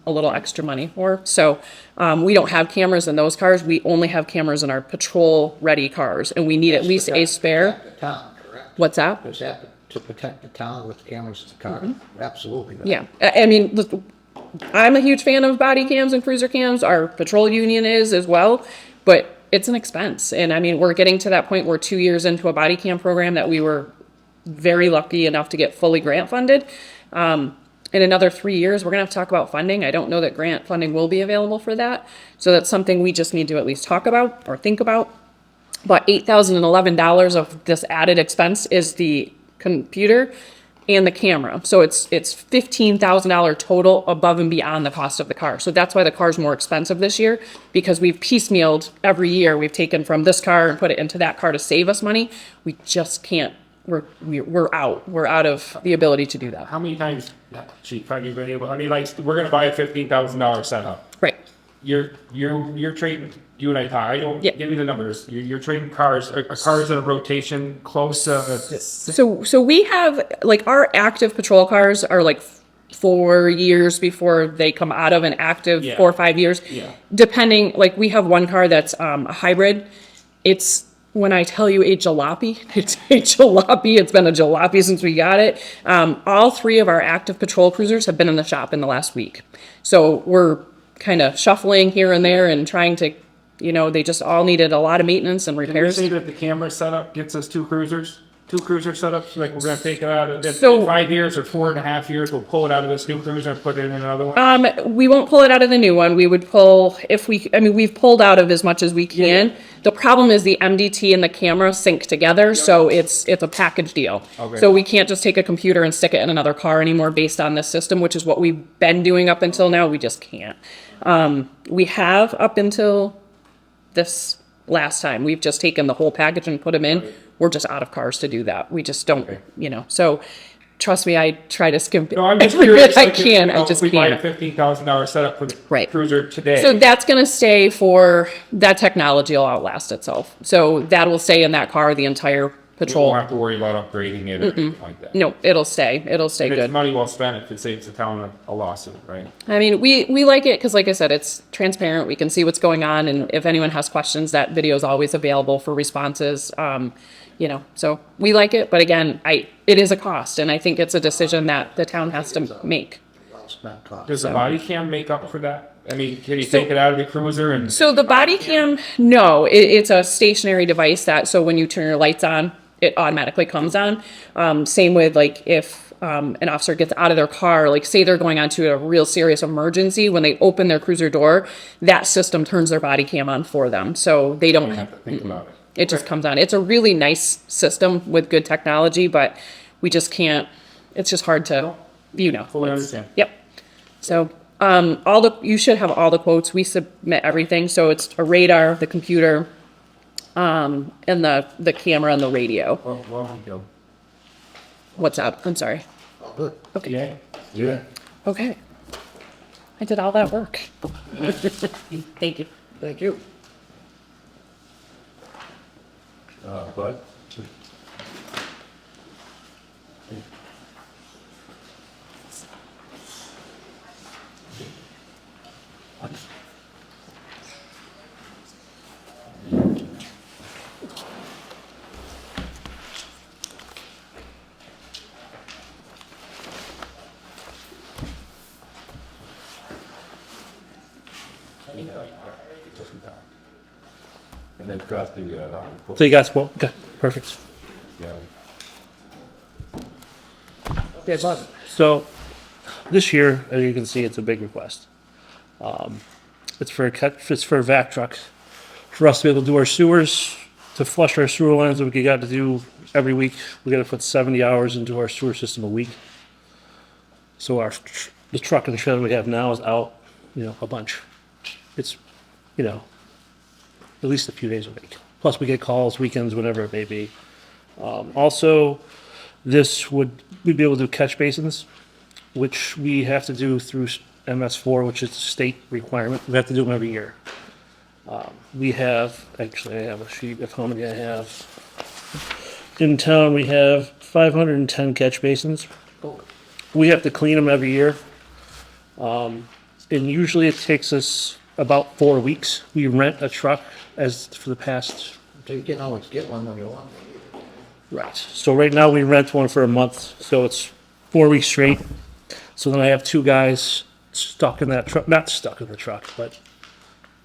a little extra money for. So we don't have cameras in those cars. We only have cameras in our patrol-ready cars, and we need at least a spare. Town, correct? What's that? Is that to protect the town with cameras in the car? Absolutely. Yeah. I mean, look, I'm a huge fan of body cams and cruiser cams. Our patrol union is as well, but it's an expense. And I mean, we're getting to that point where 2 years into a body cam program that we were very lucky enough to get fully grant funded. In another 3 years, we're going to have to talk about funding. I don't know that grant funding will be available for that. So that's something we just need to at least talk about or think about. But $8,011 of this added expense is the computer and the camera. So it's $15,000 total above and beyond the cost of the car. So that's why the car's more expensive this year, because we've piecemealed every year. We've taken from this car and put it into that car to save us money. We just can't. We're out. We're out of the ability to do that. How many times, Chief, have you been able, I mean, like, we're gonna buy a $15,000 setup. Right. you're trading, you and I talk, I don't, Yeah. give me the numbers. You're trading cars, are cars in a rotation close to, So we have, like, our active patrol cars are like 4 years before they come out of an active, Yeah. 4 or 5 years. Yeah. Depending, like, we have one car that's a hybrid. It's, when I tell you a jalopy, it's a jalopy. It's been a jalopy since we got it. All three of our active patrol cruisers have been in the shop in the last week. So we're kind of shuffling here and there and trying to, they just all needed a lot of maintenance and did we repairs. say that the camera setup gets us two cruiser setups, like we're gonna take it out of, So- in 5 years or 4.5 years, we'll pull it out of this new cruiser and put it in another one? We won't pull it out of the new one. We would pull, we've pulled out of as much as we can. The problem is the MDT and the camera sync together, so it's a package deal. Okay. So we can't just take a computer and stick it in another car anymore based on this system, which is what we've been doing up until now. We just can't. We have up until this last time. We've just taken the whole package and put them in. We're just out of cars to do that. We just don't, so trust me, I try to skimp No, I'm just every curious. bit I like, can. I if just we buy a can't. $15,000 setup for the Right. cruiser today. So that's going to stay that technology will outlast itself. So that will stay in that car the entire We patrol. won't have to worry about upgrading it or anything like that. No, it'll stay. It'll stay And it's good. money well spent if it saves the town a lawsuit, right? I mean, we like it because, like I said, it's transparent. We can see what's going on, and if anyone has questions, that video is always available for responses. So we like it, but again, it is a cost, and I think it's a decision that the town has to make. Does the body cam make up for that? I mean, can you take it out of the cruiser and? So the body cam, no, it's a stationary device so when you turn your lights on, it automatically comes on. Same with, like, if an officer gets out of their car, like, say they're going onto a real serious emergency, when they open their cruiser door, that system turns their body cam on for them. So they don't have to think about it. It just comes on. It's a really nice system with good technology, but we just can't, it's just hard to, Fully understand. Yep. So, you should have all the quotes. We submit everything. So it's a radar, the computer, and the camera and the radio. Well, go. What's up? I'm sorry. Okay. Yeah. Okay. I did all that work. Thank you. Thank you. But and then got the, So you guys, well, okay, perfect. yeah. So this year, as you can see, it's a big request. It's for a vac truck for us to be able to do our sewers, to flush our sewer lines that we got to do every week. We got to put 70 hours into our sewer system a week. So the truck and the trailer we have now is out, a bunch. It's, at least a few days a week. Plus we get calls, weekends, whatever it may be. Also, we'd be able to do catch basins, which we have to do through MS4, which is a state requirement. We have to do them every year. I have a sheet of how many I have. In town, we have 510 catch basins. We have to clean them every year. And usually it takes us about 4 weeks. We rent a truck for the past. So you can always get one when you want. Right. So right now we rent one for a month, so it's 4 weeks straight. So then I have two guys stuck in that truck, not stuck in the truck, but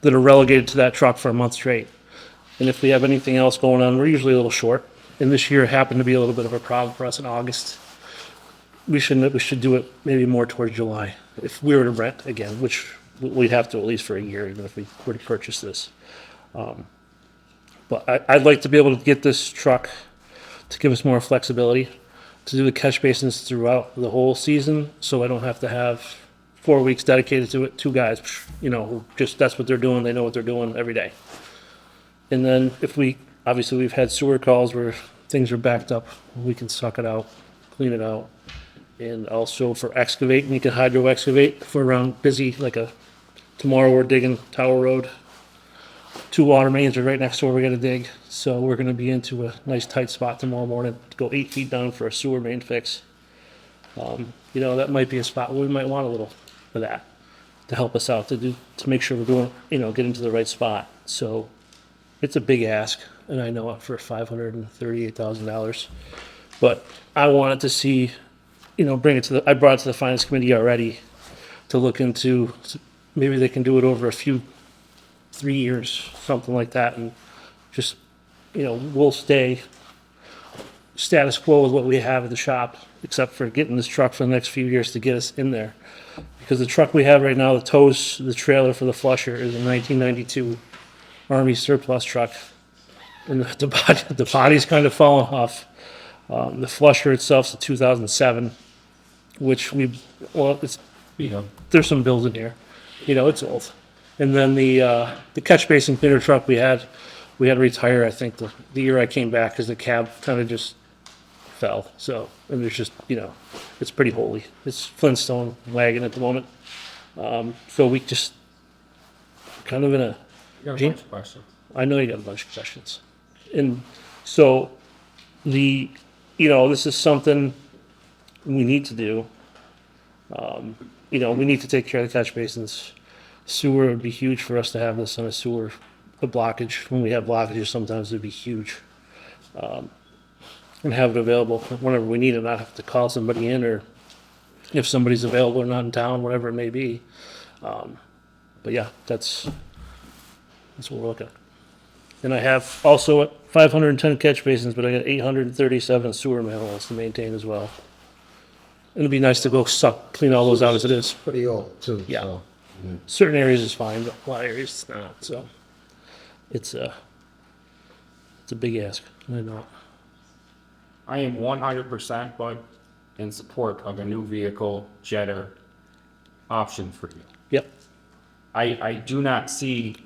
that are relegated to that truck for a month straight. And if we have anything else going on, we're usually a little short. And this year happened to be a little bit of a problem for us in August. We should do it maybe more towards July. If we were to rent again, which we'd have to at least for a year, even if we were to purchase this. But I'd like to be able to get this truck to give us more flexibility, to do the catch basins throughout the whole season, so I don't have to have 4 weeks dedicated to it, two guys, who just, that's what they're doing, they know what they're doing every day. And then obviously we've had sewer calls where things are backed up, we can suck it out, clean it out. And also for excavate, we can hydro excavate if we're around busy, like a tomorrow we're digging Tower Road. 2 water mains are right next to where we gotta dig, so we're gonna be into a nice tight spot tomorrow morning to go 8 feet down for a sewer main fix. You know, that might be a spot where we might want a little of that to help us out to make sure we're doing, you know, getting to the right spot. So it's a big ask, and I know for $538,000, but I wanted to see, you know, I brought it to the finance committee already to look into, maybe they can do it over 3 years, something like that, and just, you know, we'll stay status quo with what we have at the shop, except for getting this truck for the next few years to get us in there. Because the truck we have right now, the trailer for the flusher is a 1992 Army surplus truck. And the body's kind of fallen off. The flusher itself's a 2007, which it's, you know, there's some bills in here. You know, it's old. And then the catch basin cleaner truck we had to retire, I think, the year I came back, because the cab kind of just fell. So, and there's just, you know, it's pretty holy. It's Flintstone wagon at the moment. So we just kind of in a... You got a bunch of questions. I know you got a bunch of questions. And so you know, this is something we need to do. You know, we need to take care of the catch basins. Sewer would be huge for us to have this on a sewer. The blockage, when we have blockages, sometimes it'd be huge. And have it available whenever we need it, not have to call somebody in, or if somebody's available or not in town, whatever it may be. But yeah, that's what we're looking at. And I have also 510 catch basins, but I got 837 sewer manholes to maintain as well. It'd be nice to go clean all those out as it is. Pretty old too. Yeah. So. Certain areas is fine, but a lot of areas it's not. So it's a big ask. I know. I am 100%, Bud, in support of a new vehicle jetter option for you. Yep. I do not see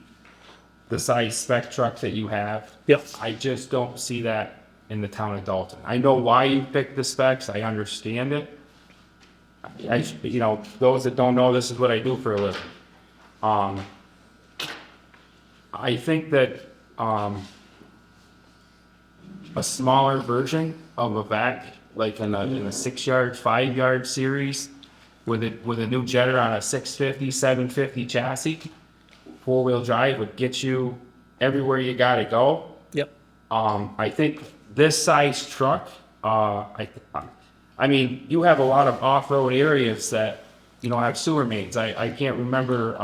the size spec truck that you have. Yep. I just don't see that in the town of Dalton. I know why you picked the specs. I understand it. You know, those that don't know, this is what I do for a living. I think that a smaller version of a vac, like in a 6-yard, 5-yard series, with a new jetter on a 650, 750 chassis, 4-wheel drive, would get you everywhere you gotta go. Yep. I think this size truck, I mean, you have a lot of off-road areas that, you know, have sewer mains. I can't remember,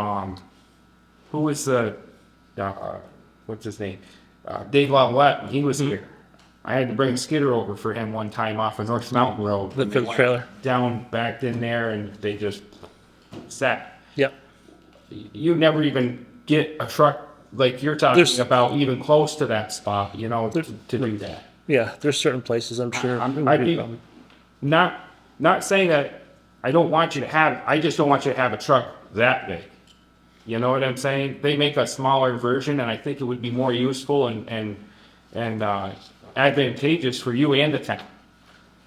who was the, what's his name? Dave Lavalette, he was here. I had to bring a skidder over for him one time off of North Mountain Road. The trailer. Down, backed in there, and they just sat. Yep. You never even get a truck like you're talking about even close to that spot, you know, to do that. Yeah, there's certain places, I'm sure. Not saying that I don't want you to have, I just don't want you to have a truck that big. You know what I'm saying? They make a smaller version, and I think it would be more useful and advantageous for you and the town.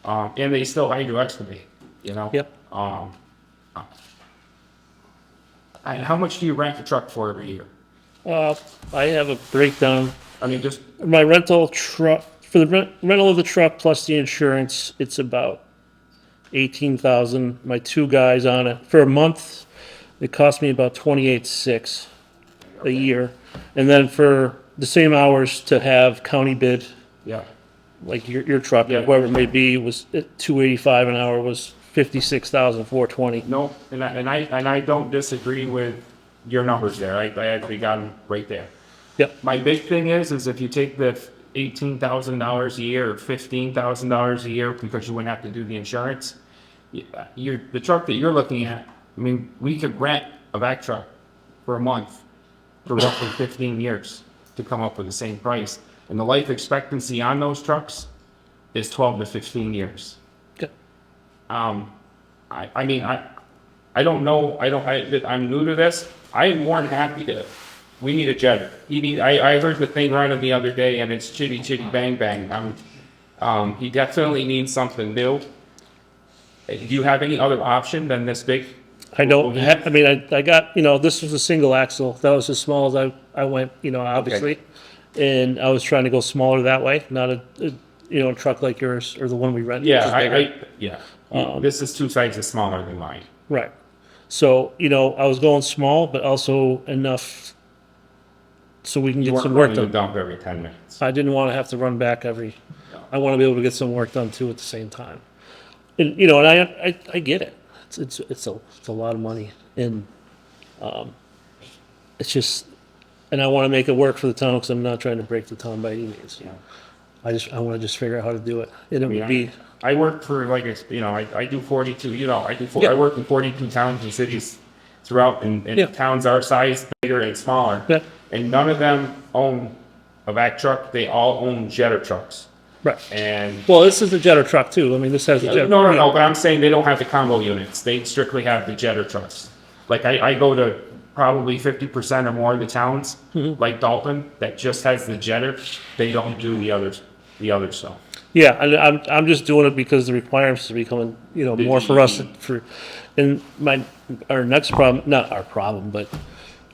And they still hydro excavate, you know? Yep. How much do you rent a truck for every year? I have a breakdown. I mean, just my rental truck, for the rental of the truck plus the insurance, it's about $18,000. My 2 guys on it for a month, it cost me about $28,600 a year, and then for the same hours to have county bid, yeah, like your truck, whoever it may be, was at $285 an hour, was $56,420. No, and I don't disagree with your numbers there. I actually got them right there. Yep. My big thing is if you take the $18,000 a year or $15,000 a year, because you wouldn't have to do the insurance, the truck that you're looking at, I mean, we could rent a vac truck for a month for roughly 15 years to come up with the same price. And the life expectancy on those trucks is 12 to 15 years. Okay. I mean, I don't know, I'm new to this. I am more than happy to, we need a jetter. I heard the thing running the other day, and it's chitty chitty bang bang. He definitely needs something new. Do you have any other option than this big? I don't, I mean, I got, this was a single axle, that was as small as I went, obviously. And I was trying to go smaller that way, not a truck like yours, or the one we rent. which is bigger. This is 2 sizes smaller than mine. Right. So, I was going small, but also enough so we can You get weren't some work running the done. dump every 10 minutes. I didn't want to have to run back I want to be able to get some work done too at the same time. And, and I get it. It's a lot of money. And, it's just, and I want to make it work for the town because I'm not trying to break the town by any means. I want to just figure out how to do it. And it would be, I work for I do 42, Yeah. I work in 42 towns and cities throughout, and towns our size, bigger and smaller. Yeah. And none of them own a vac truck, they all own jetter trucks. Right. And well, this is a jetter truck too. I mean, this has a jetter. no, but I'm saying they don't have the combo units, they strictly have the jetter trucks. Like I go to probably 50% or more of the towns, like Dalton, that just has the jetter, they don't do the other stuff. Yeah, and I'm just doing it because the requirements are becoming, more for us and our next problem, not our problem, but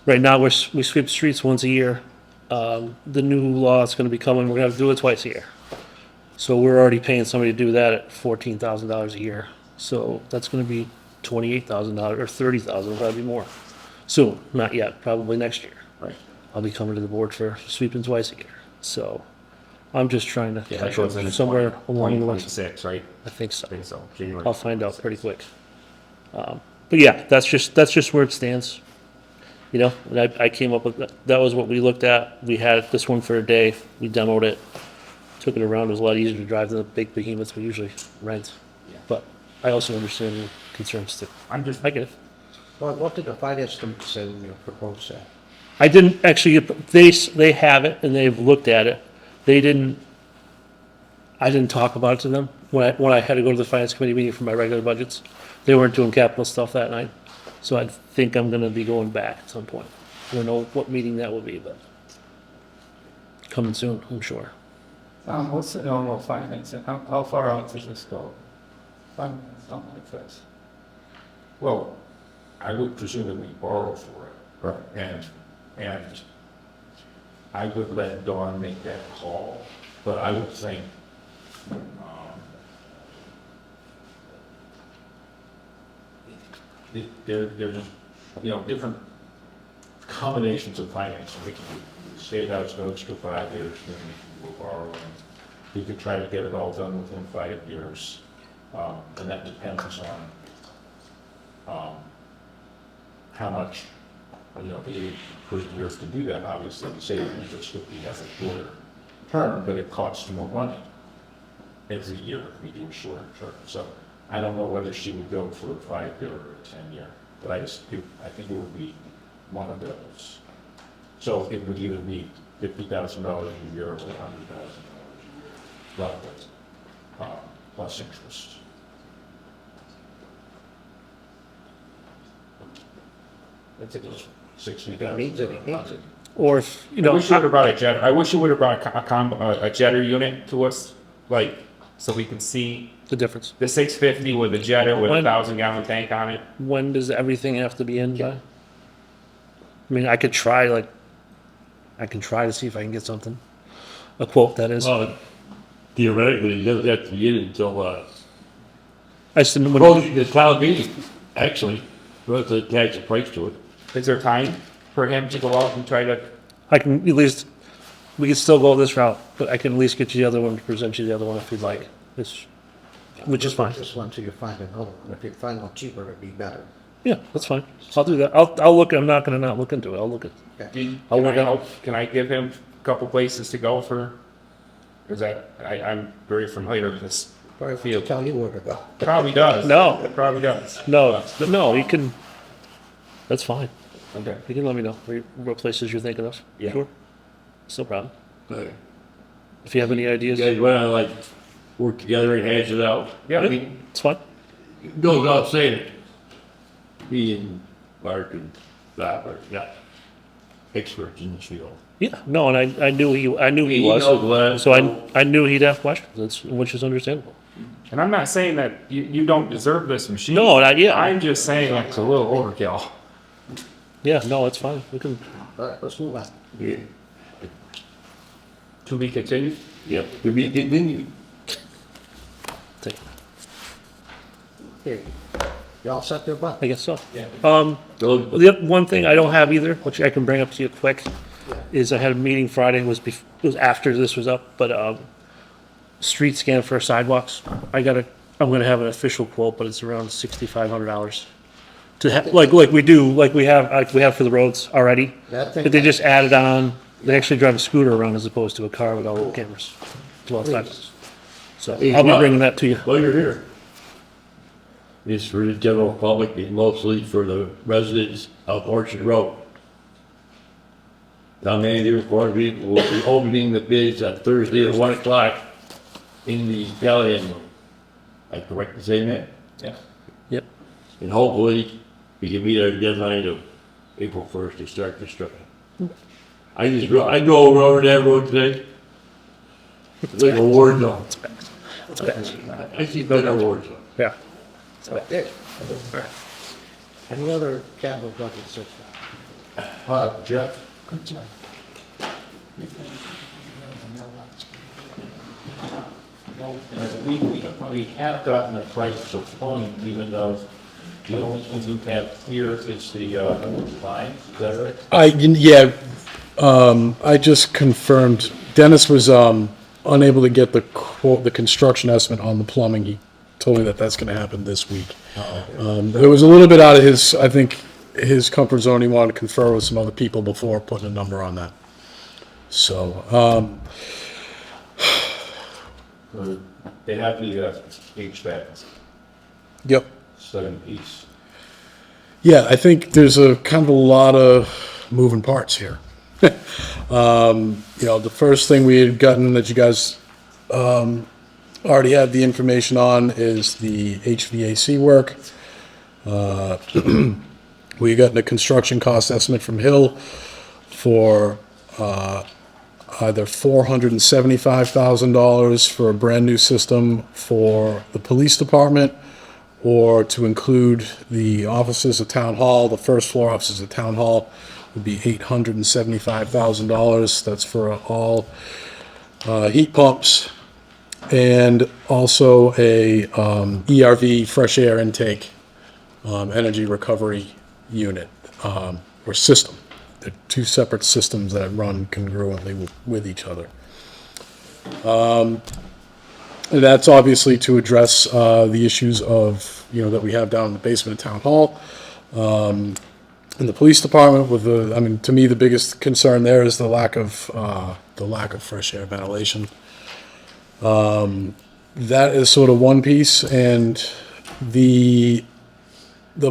right now we sweep streets once a year. The new law is gonna be coming, we're gonna have to do it twice a year. So we're already paying somebody to do that at $14,000 a year. So that's gonna be $28,000 or $30,000, probably more. Soon, not yet, probably next year. Right. I'll be coming to the board for sweeping twice a year, so. I'm just trying to That goes in somewhere along the line. 2026, right? I think so. January. I'll find out pretty quick. But yeah, that's just where it stands. And I came up with that was what we looked at. We had this one for a day. We demoed it, took it around. It was a lot easier to drive than the big behemoths we usually rent. But I also understand the concerns too. I get it. Well, what did the finance committee say when you proposed that? I didn't actually. They have it and they've looked at it. I didn't talk about it to them when I had to go to the finance committee meeting for my regular budgets. They weren't doing capital stuff that night. So I think I'm gonna be going back at some point. I don't know what meeting that will be, but coming soon, I'm sure. What's the normal financing? How far out does this go? Finance, something like this. Well, I would presumably borrow for it. Right. And I would let Dawn make that call, but I would think, there's, different combinations of financing. We can do state house notes for 5 years, then we'll borrow, and you could try to get it all done within 5 years. And that depends on, how much, it could years to do that. Obviously, the saving interest would be as a shorter term, but it costs more money every year if we do a shorter term. So I don't know whether she would go for a 5-year or a 10-year, but I think it would be one of those. So it would either be $50,000 a year or $100,000 roughly, plus interest. I think it was 60,000. Or if, I wish you would have brought a jetter. I wish you would have brought a jetter unit to us, so we can see the difference. The 650 with the jetter with a 1,000-gallon tank on it. When does everything have to be in by? I mean, I could try to see if I can get something. A quote, that is. Well, theoretically, it doesn't have to be in until, I just didn't. the town meeting, actually, we'll have to attach a price to it. Is there time for him to go out and try to? I can at least, we can still go this route, but I can at least get you the other one, present you the other one if you'd like. Which is fine. This one till you find another one. If you find one cheaper, it'd be better. Yeah, that's fine. I'll do that. I'll look. I'm not gonna not look into it. I'll look at. Can I give him a couple places to go for? Because I'm very familiar with this field. Tell you where to go. Probably does. No. It probably does. No, you can. That's fine. Okay. You can let me know what places you're thinking of. Yeah. Sure. No problem. Okay. If you have any ideas. You guys wanna work together and hash it out? Yeah. It's fine. No, without saying it. Me and Mark and Bob are experts in this field. Yeah, no, and I knew he was. He knows what. So I knew he'd have questions, which is understandable. And I'm not saying that you don't deserve this machine. No, not yet. I'm just saying it's a little overkill. Yeah, no, it's fine. We can. All right, let's move on. Yeah. To be continued? Yep, to be continued. Here, you all set there, bud? I guess so. Yeah. The one thing I don't have either, which I can bring up to you quick, is I had a meeting Friday. It was after this was up, but street scan for sidewalks. I'm gonna have an official quote, but it's around $6,500 to have like we have for the roads already. That thing- But they just added on. They actually drive a scooter around as opposed to a car with all the cameras. Well, so Hey, I'll be what? bringing that to you. While you're here. It's for the general public and mostly for the residents of Orchard Road. Town manager report will be opening the bids on Thursday at 1 o'clock in the Galleon room. Am I correct in saying that? Yeah. Yep. And hopefully we can meet our deadline of April 1st to start construction. I go over that road today. It's like a war zone. It's bad. I see better war zone. Yeah. There. Any other capital budgets? Jeff? We have gotten a price of plumbing, even though the only thing you have here is the line, is that right? I just confirmed, Dennis was, unable to get the quote, the construction estimate on the plumbing. He told me that that's gonna happen this week. It was a little bit out of his, I think, his comfort zone. He wanted to confer with some other people before putting a number on that. So, They have the HVAC, yep. 7-piece. Yeah, I think there's a kind of a lot of moving parts here. The first thing we had gotten that you guys already had the information on is the HVAC work. We got a construction cost estimate from Hill for either $475,000 for a brand new system for the police department, or to include the offices of Town Hall, the first floor offices of Town Hall would be $875,000. That's for all heat pumps, and also a ERV fresh air intake energy recovery unit or system. They're two separate systems that run congruently with each other. That's obviously to address the issues of, that we have down in the basement of Town Hall. In the police department, to me, the biggest concern there is the lack of fresh air ventilation. That is sort of one piece, and the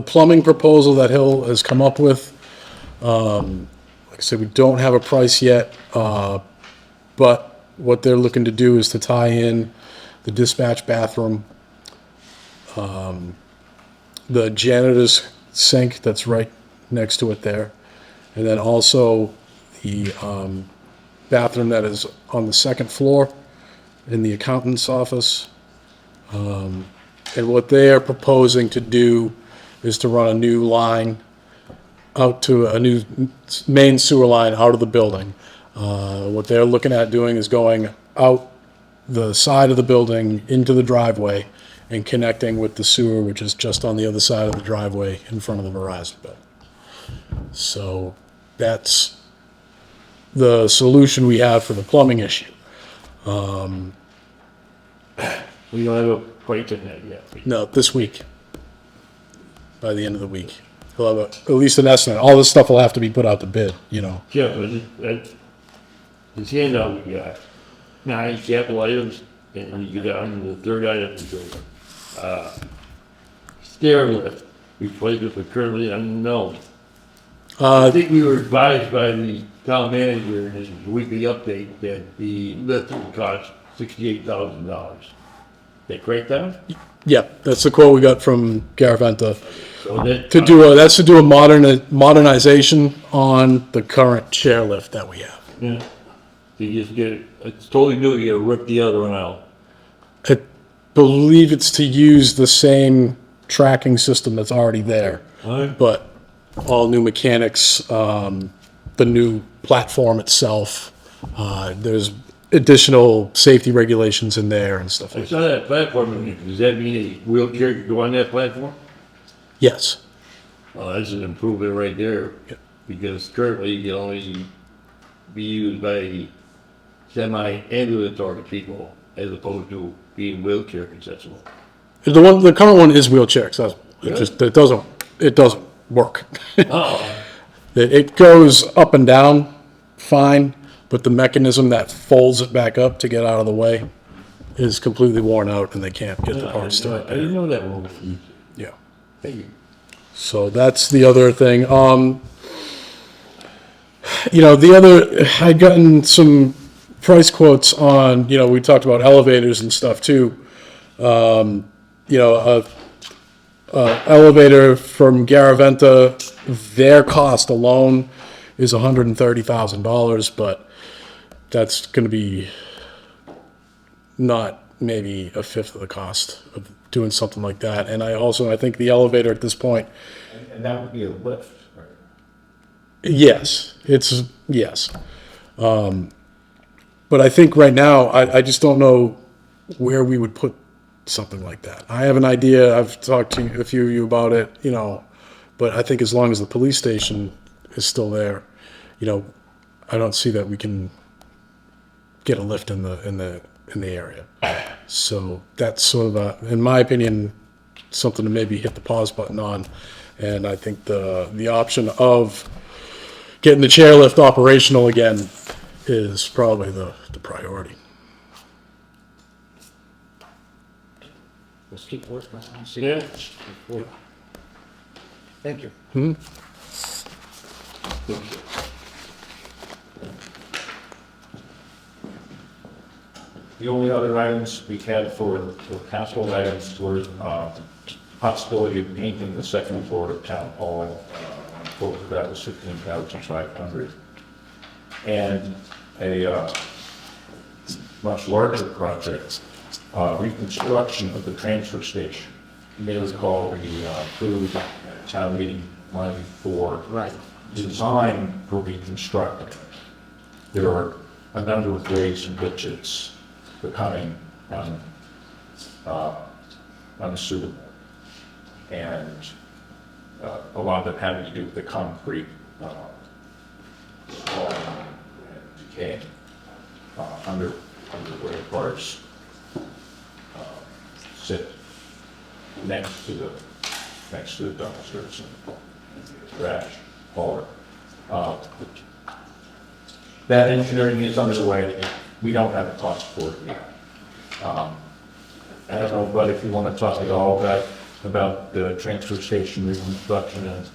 plumbing proposal that Hill has come up with, like I said, we don't have a price yet, but what they're looking to do is to tie in the dispatch bathroom, the janitor's sink that's right next to it there, and then also the bathroom that is on the second floor in the accountant's office. And what they are proposing to do is to run a new line out to a new main sewer line out of the building. What they're looking at doing is going out the side of the building into the driveway and connecting with the sewer, which is just on the other side of the driveway in front of the Verizon building. So that's the solution we have for the plumbing issue. We don't have a price in that yet. No, this week. By the end of the week. We'll have at least an estimate. All this stuff will have to be put out to bid, Yeah, but it's handout we got. 9 capital items, and you got on the third item, stair lift, replacement for currently unknown. I think we were advised by the town manager in his weekly update that the lift would cost $68,000. Is that correct, Tom? Yeah, that's the quote we got from Garaventa. So that, That's to do a modernization on the current chairlift that we have. Yeah. So you just get it's totally new. You got to rip the other one out. believe it's to use the same tracking system that's already there. But all new mechanics, the new platform itself, there's additional safety regulations in there and stuff I like saw that. that platform. Does that mean a wheelchair can go on that platform? Yes. Oh, that's an improvement right there. Because currently it can only be used by semi-ambulatory people as opposed to being wheelchair accessible. The current one is wheelchair accessible. It doesn't work. Oh. It goes up and down fine, but the mechanism that folds it back up to get out of the way is completely worn out and they can't get the parts to it. I didn't know that one. Yeah. Thank you. So that's the other thing. I'd gotten some price quotes on, we talked about elevators and stuff too. Elevator from Garaventa, their cost alone is $130,000, but that's going to be not maybe a fifth of the cost of doing something like that. And I think the elevator at this point. And that would be a lift, right? Yes. But I think right now, I just don't know where we would put something like that. I have an idea. I've talked to a few of you about it, but I think as long as the police station is still there, I don't see that we can get a lift in the area. So that's sort of in my opinion, something to maybe hit the pause button on. And I think the option of getting the chairlift operational again is probably the priority. Let's keep working. Yeah. Thank you. The only other items we had for household items were possibility of painting the second floor of Town Hall. That was $15,500. And a much larger project, reconstruction of the transfer station. You may recall we approved town meeting money for design for reconstructing. There are a number of ways in which it's becoming unsuitable. And a lot of it having to do with the concrete falling and decaying under where the cars sit next to the dumpsters and trash hauler. That engineering is underway. We don't have a cost for it yet. I don't know, but if you want to talk at all about the transfer station reconstruction and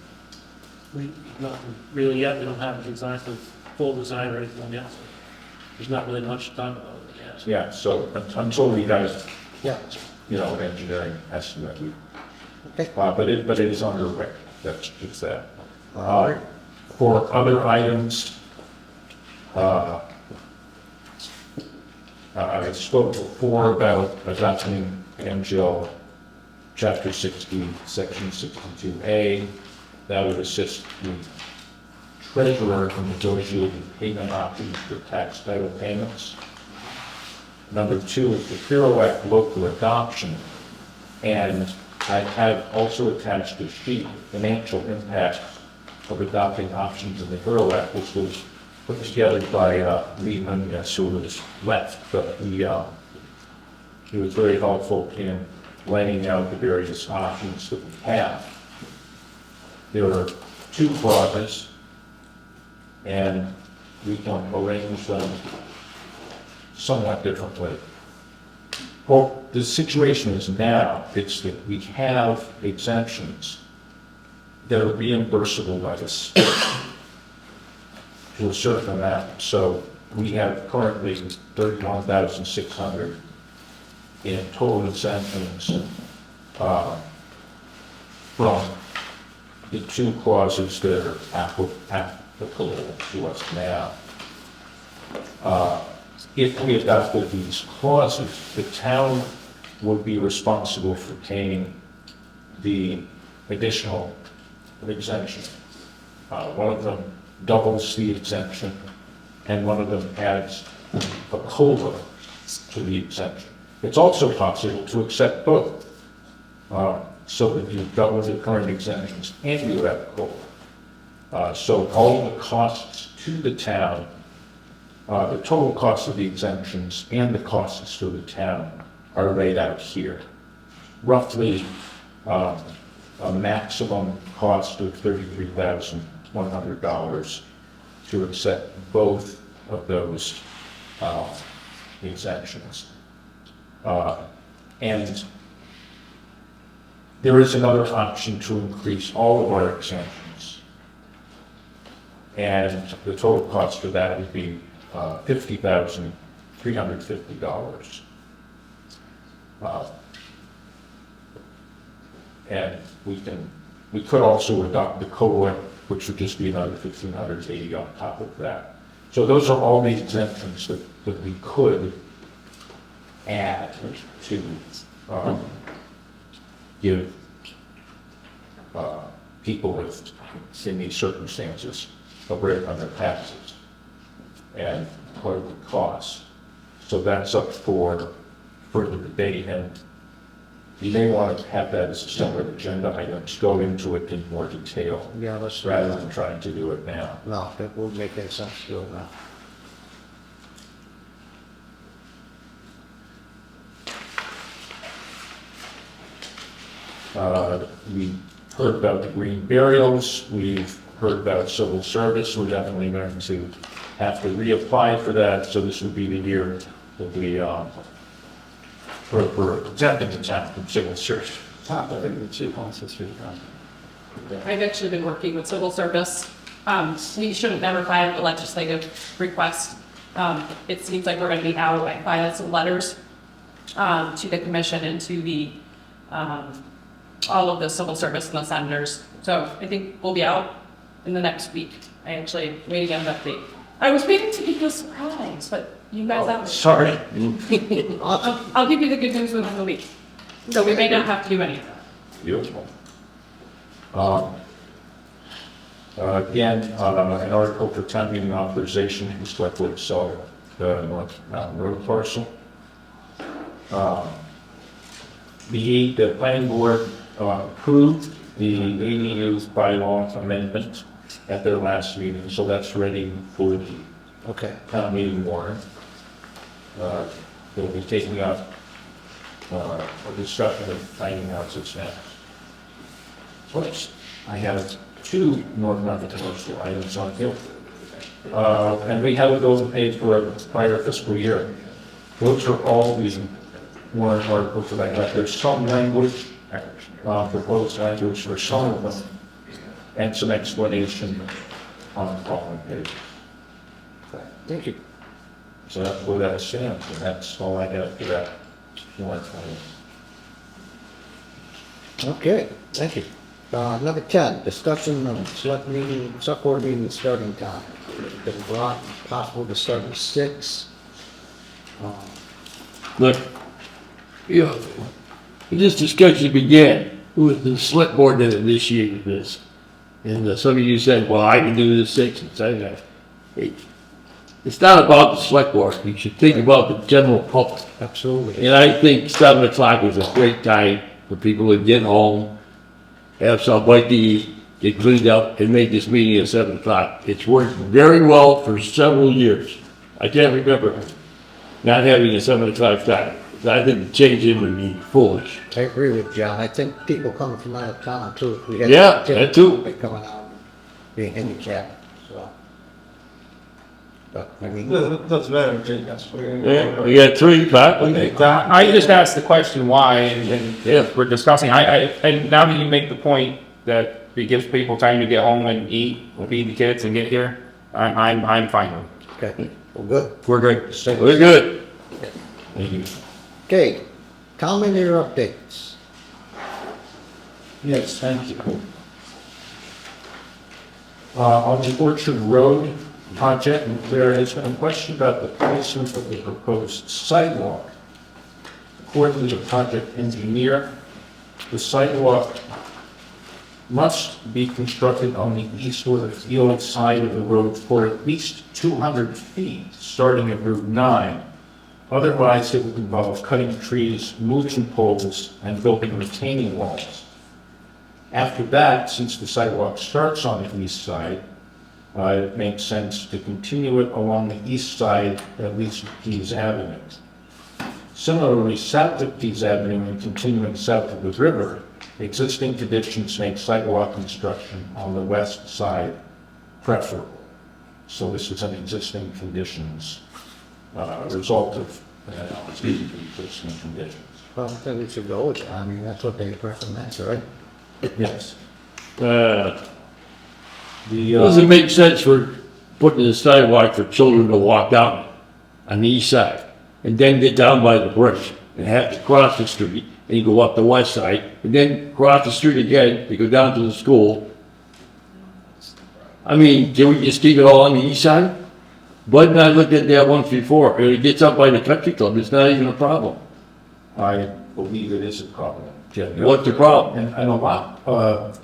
Not really yet, we don't have a design, full design or anything yet. There's not really much to talk about it yet. yeah, so until we have, an engineering estimate, but it is underway. That's just that. For other items, I spoke before about adopting MGL Chapter 60, Section 62A. That would assist the treasurer in negotiating payment options for tax title payments. Number 2 is the HERO Act local adoption. And I have also attached a sheet, financial impact of adopting options in the HERO Act, which was put together by Lehman, who was left, but he was very helpful in laying out the various options that we have. There are 2 clauses, and we can arrange them somewhat differently. Well, the situation is now, it's that we have exemptions that are reimbursable by the state to a certain amount. So we have currently $31,600 in total exemptions from the 2 clauses that are applicable to us now. If we adopted these clauses, the town would be responsible for paying the additional exemption. One of them doubles the exemption, and one of them adds a COLA to the exemption. It's also possible to accept both, so that you double the current exemptions and you have a COLA. So all the costs to the town, the total cost of the exemptions and the costs to the town are laid out here. Roughly a maximum cost of $33,100 to accept both of those exemptions. And there is another option to increase all of our exemptions. And the total cost for that would be $50,350. And we could also adopt the COLA, which would just be another $1,580 on top of that. So those are all the exemptions that we could add to give people with, in these circumstances, a break on their taxes and part of the cost. So that's up for further debate, and you may want to have that as a separate agenda item to go into it in more detail. Yeah, let's do rather that. than trying to do it now. No, it would make any sense to do it now. We heard about the green burials, we've heard about civil service, we're definitely going to have to reapply for that, so this would be the year that we, for exempting the town from civil service. I've actually been working with civil service. We should have never filed a legislative request. It seems like we're going to be out. I filed some letters to the commission and to the all of the civil service and the senators. So I think we'll be out in the next week. I actually waiting on an update. I was waiting to give you a surprise, but you guys haven't. Sorry. I'll give you the good news within the week. So we may not have to do anything. Beautiful. Again, an article for town meeting authorization is what would sell the North Mountain Road parcel. The planning board approved the ADU bylaw amendment at their last meeting, so that's ready for the town meeting warrant. They'll be taking up a discussion of tiny houses next. First, I have two North Mountain commercial items on here. And we have those paid for a prior fiscal year. Those are all the warrant articles that I got. There's some language, proposed language for some of them, and some explanation on the following page. Thank you. So that's where that stands, and that's all I have for that warrant item. Okay, thank you. Number 10, discussion of select board meeting starting time. Been brought, possible to start at 6. Look, you know, when this discussion began, it was the select board that initiated this. And some of you said, well, I can do this 6 and 7. It's not about the select board. You should think about the general public. Absolutely. And I think 7 o'clock was a great time for people to get home, have some bite to eat, get cleaned up, and make this meeting at 7 o'clock. It's worked very well for several years. I can't remember not having a 7 o'clock time. I think changing would be foolish. I agree with John. I think people coming from out of town too. We had Yeah, that too. coming out, being handicapped, so. But, I mean. Doesn't matter, Yeah, we got 3 o'clock. I just asked the question why, and we're discussing. And now that you make the point that it gives people time to get home and eat, feed the kids, and get here, I'm fine with it. Okay, well, good. We're great. We're good. Thank you. Okay, calendar updates. Yes, thank you. On the Orchard Road project, there has been a question about the placement of the proposed sidewalk. according to the project engineer, the sidewalk must be constructed on the east or the field side of the road for at least 200 feet, starting at Route 9. Otherwise, it would involve cutting trees, moving poles, and building retaining walls. After that, since the sidewalk starts on the east side, it makes sense to continue it along the east side, at least Pease Avenue. Similarly, south of Pease Avenue and continuing south of the river, existing conditions make sidewalk construction on the west side preferable. So this is an existing conditions, result of existing conditions. Well, I think we should go with that. I mean, that's what they recommend, right? Yes. Does it make sense for putting a sidewalk for children to walk down on the east side and then get down by the bridge and have to cross the street and you go up the west side and then cross the street again to go down to the school? I mean, can we just keep it all on the east side? Bud and I looked at that once before, and it gets up by the country club, it's not even a problem. I believe it is a problem. What's the problem? And a lot,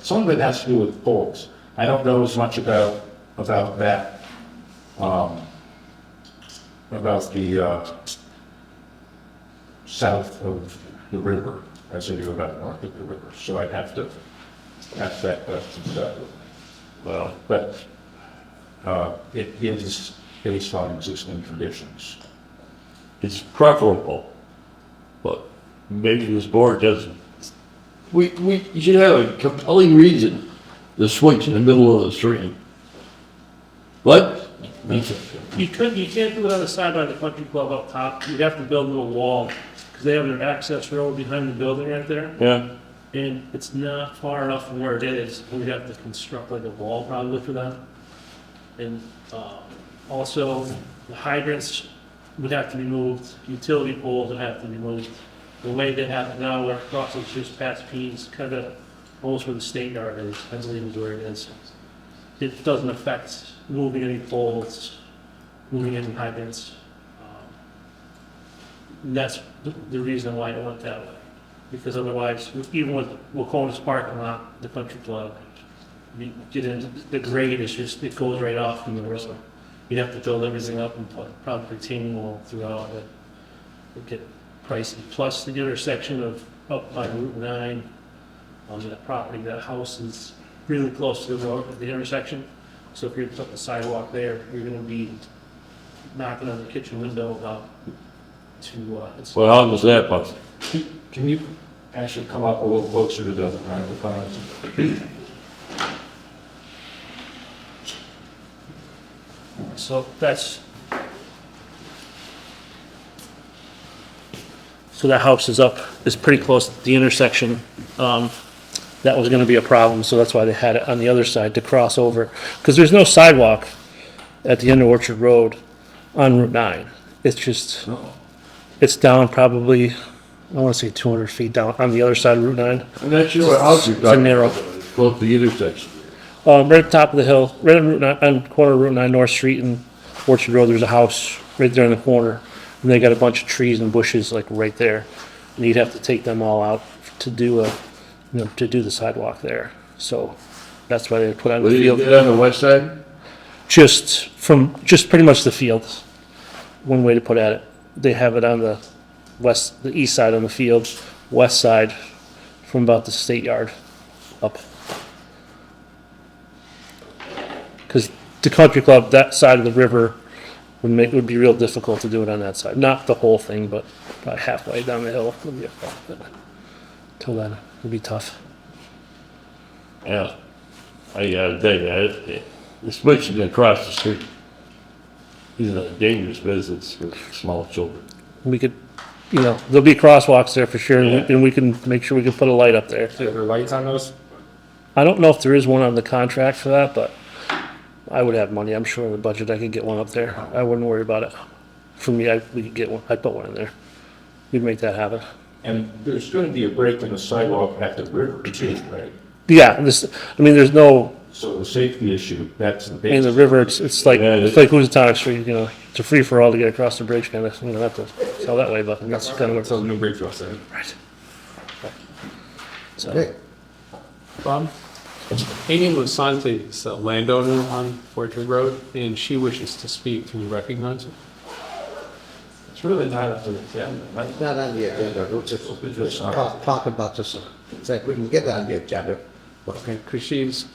some of it has to do with poles. I don't know as much about that, about the south of the river as I do about north of the river. So I'd have to ask that question separately. Well, but it is based on existing conditions. It's preferable, but maybe this board doesn't. We should have a compelling reason to switch in the middle of the stream. What? You can't do it on the side by the country club up top. You'd have to build a little wall, because they have an access road behind the building right there. Yeah. And it's not far enough from where it is. We'd have to construct like a wall probably for that. And also, the hydrants would have to be moved, utility poles would have to be moved. The way they have it now, where across it's just past Pease, kind of almost where the state yard is, I believe is where it is. It doesn't affect moving any poles, moving any hydrants. And that's the reason why I went that way. Because otherwise, even with Wacona's parking lot, the country club, you get into the grade is just, it goes right off from the river. You'd have to build everything up and put probably retaining wall throughout it. It'd get pricey. Plus the intersection of up by Route 9, on that property, that house is really close to the road at the intersection. So if you're putting a sidewalk there, you're gonna be knocking on the kitchen window about to, Well, how was that, Buck? Can you actually come up a little closer to the microphone? So that house is pretty close to the intersection. That was gonna be a problem, so that's why they had it on the other side to cross over. Because there's no sidewalk at the end of Orchard Road on Route 9. It's just, it's down probably, I wanna say 200 feet down on the other side of Route 9. I'm not sure what house you're It's a talking narrow. about. Close to the intersection. Right at the top of the hill, right on Route 9, on corner of Route 9 North Street and Orchard Road, there's a house right there in the corner. And they got a bunch of trees and bushes like right there. And you'd have to take them all out to do to do the sidewalk there. So that's why they put on the What did you field. get on the west side? Just pretty much the field. One way to put at it. They have it on the east side on the field, west side from about the state yard up. Because the country club, that side of the river would be real difficult to do it on that side. Not the whole thing, but probably halfway down the hill would be till then, it'd be tough. Yeah. I gotta tell you, the switching across the street is a dangerous business for small children. We could, there'll be crosswalks there for sure, and we can make sure we can put a light up there. Are there lights on those? I don't know if there is one on the contract for that, but I would have money. I'm sure in the budget I could get one up there. I wouldn't worry about it. For me, we could get one. I'd put one in there. We'd make that happen. And there's going to be a break in the sidewalk at the river too, right? Yeah, there's no. So the safety issue, that's the In basis. the river, it's like Housatonic Street, it's a free-for-all to get across the bridge, kind of, you don't have to sell that way, but that's kind of what. So the new bridge was there. Right. Okay. Bob? Amy Lusante is a landowner on Fortune Road, and she wishes to speak. Can you recognize her? It's really not up to the agenda, right? It's not on the agenda, we'll just talk about this, so we can get on the agenda. Okay, because she's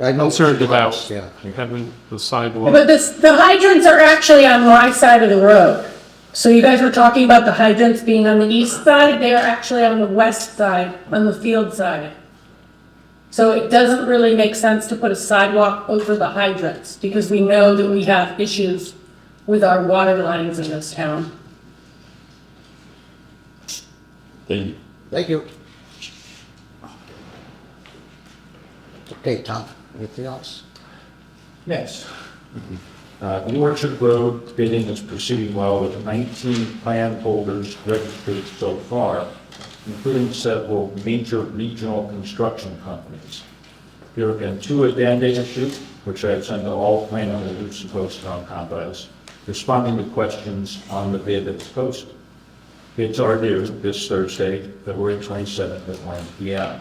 I know concerned she about wants, yeah. having the sidewalk. But the hydrants are actually on my side of the road. So you guys were talking about the hydrants being on the east side, they are actually on the west side, on the field side. So it doesn't really make sense to put a sidewalk over the hydrants, because we know that we have issues with our water lines in this town. Thank you. Thank you. Okay, Tom, anything else? Yes. New Orchard Road bidding is proceeding well with 19 plan holders registered so far, including several major regional construction companies. There have been 2 addenda issues, which I have sent to all plan holders and posted on Compass, responding to questions on the bid that's posted. Bids are due this Thursday, February 27th at 1 p.m.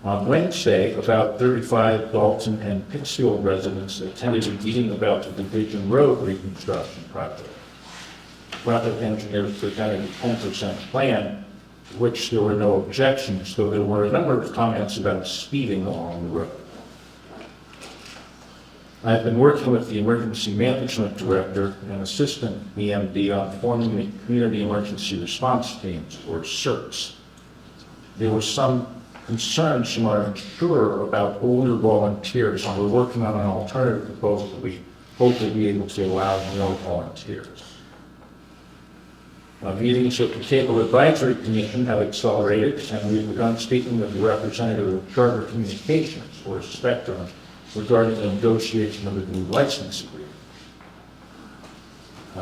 On Wednesday, about 35 Dalton and Pittsfield residents attended a meeting about the Division Road reconstruction project. Project engineers presented a 10% plan, to which there were no objections, though there were a number of comments about speeding along the road. I've been working with the Emergency Management Director and Assistant EMD on forming the Community Emergency Response Teams, or CERTs. There was some concerns from our insurer about older volunteers, and we're working on an alternative proposal that we hope to be able to allow no volunteers. Meetings with the Cable Advisory Commission have accelerated, and we've begun speaking with the representative of Charter Communications, or Spectrum, regarding the negotiation of a new license agreement.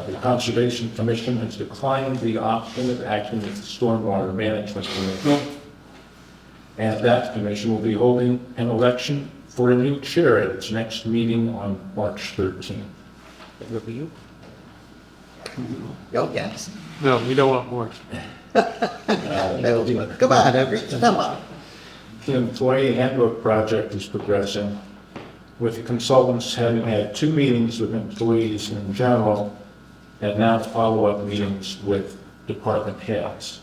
The Conservation Commission has declined the option of acting as the Stormwater Management Commission, and that commission will be holding an election for a new chair at its next meeting on March 13th. That will be you. Oh, yes. No, we don't want more. That'll do it. Come on, everybody, come on. The employee handbook project is progressing, with the consultants having had 2 meetings with employees in general, and now follow-up meetings with department heads.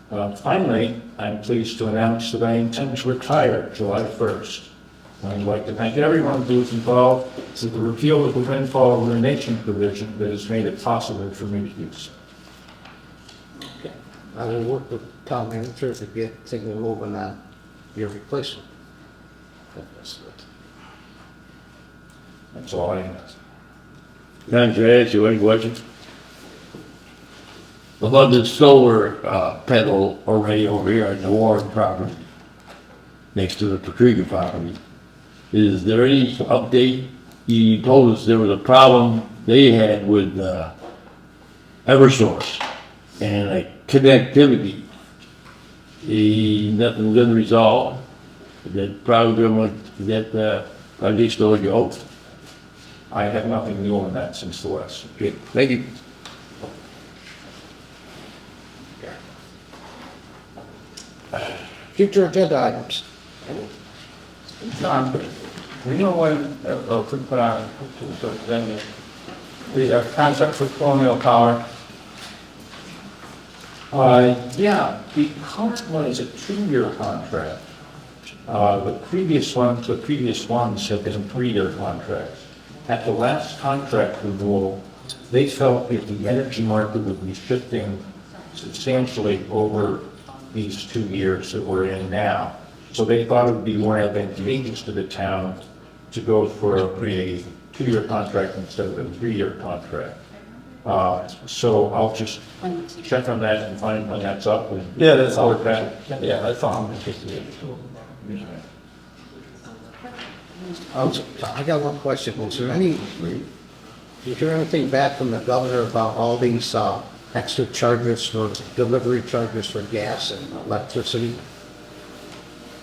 Finally, I'm pleased to announce that I intend to retire July 1st. I'd like to thank everyone who was involved with the repeal of the windfall elimination provision that has made it possible for me to do so. Okay. I will work with town manager to get things moving on your replacement. That's all I have. Can I ask you any questions? About the solar panel array over here on the Warren property, next to the Patriga property, is there any update? You told us there was a problem they had with Eversource and connectivity. Nothing been resolved. That problem, are they still in your hopes? I have nothing new on that since the last. Okay, thank you. Future agenda items. John, we know when, could put on, the contract with Colonial Power. Yeah, the current one is a 2-year contract. The previous ones have been 3-year contracts. At the last contract renewal, they felt that the energy market would be shifting substantially over these 2 years that we're in now. So they thought it would be more advantageous to the town to go for a 2-year contract instead of a 3-year contract. So I'll just check on that and find when that's up. And Yeah, that's all. that. Yeah, that's all. I got one question. Is there anything back from the governor about all these extra charges for delivery charges for gas and electricity?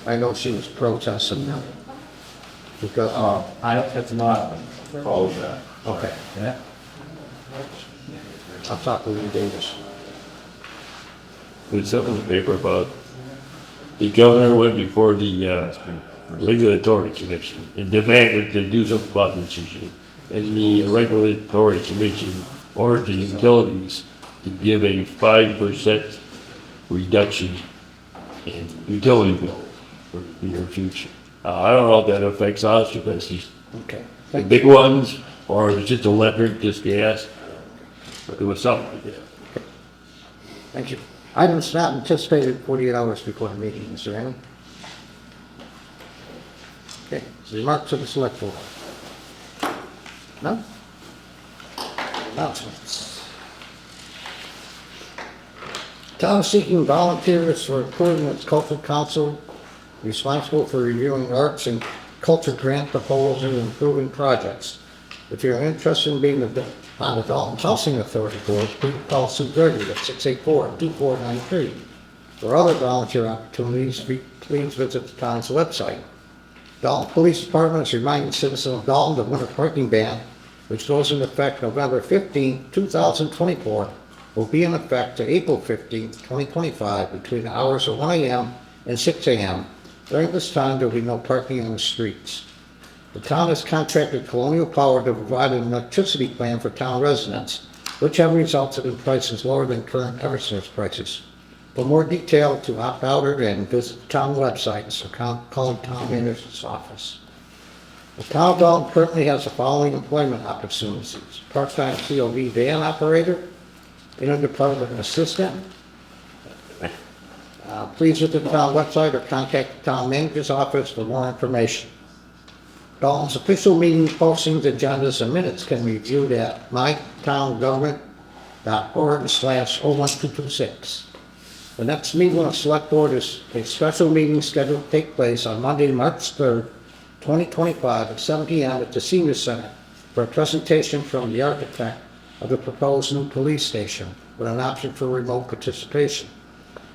I know she was protesting them. Because I have not. All of that. Okay, yeah. I'll talk to Lee Davis. There's something in the paper about the governor went before the regulatory commission and demanded to do something about this issue. And the regulatory commission ordered the utilities to give a 5% reduction in utility bill for the near future. I don't know if that affects us, because Okay. the big ones, or if it's just electric, just gas, but there was something like that. Thank you. Items not anticipated 48 hours before the meeting, is there any? Okay, remarks of the select board. No? Announcements. Town seeking volunteers for improvements cultural council responsible for reviewing arts and culture grant proposals and improving projects. If you're interested in being on the Dalton Housing Authority board, please call Sue Gregory at 684-2493. For other volunteer opportunities, please visit the town's website. Dalton Police Department is reminding citizens of Dalton the winter parking ban, which goes into effect November 15, 2024, will be in effect to April 15, 2025, between the hours of 1 a.m. and 6 a.m. During this time, there will be no parking on the streets. The town has contracted Colonial Power to provide an electricity plan for town residents, which have resulted in prices lower than current Eversource prices. For more detail, to opt out or in, visit the town website or call the town manager's office. The town of Dalton currently has the following employment opportunities: part-time COV van operator, interdepartment assistant. Please visit the town website or contact the town manager's office for more information. Dalton's official meeting postings, agendas, and minutes can be viewed at mytowngovernment.org/01226. The next meeting of the select board is a special meeting scheduled to take place on Monday, March 3rd, 2025 at 7 p.m. at the Senior Center for a presentation from the architect of the proposed new police station with an option for remote participation.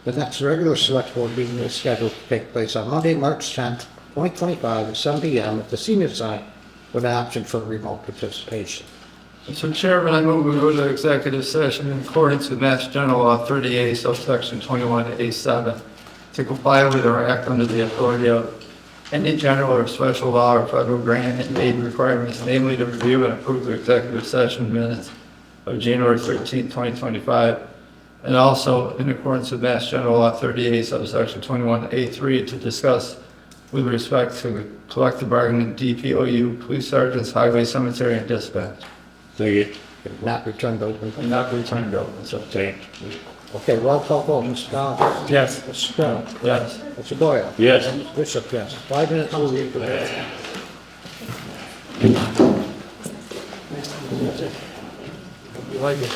The next regular select board meeting is scheduled to take place on Monday, March 10th, 2025 at 7 p.m. at the Senior Center with an option for remote participation. Mr. Chairman, I move we go to executive session in accordance with Mass General Law 38, subsection 21A7, to comply with or act under the authority of any general or special law or federal grant and aid requirements, namely to review and approve the executive session minutes of January 13, 2025, and also in accordance with Mass General Law 38, subsection 21A3, to discuss with respect to the collective bargaining, DPOU, police sergeants, highway, cemetery, and dispatch. Second. Not returned open. Not returned open, so Second. Okay, roll call vote, Mr. Collins. Yes. Mr. Stone. Yes. Mr. Boyle. Yes. Mr. Bishop, yes. 5 minutes to leave for that. You like it?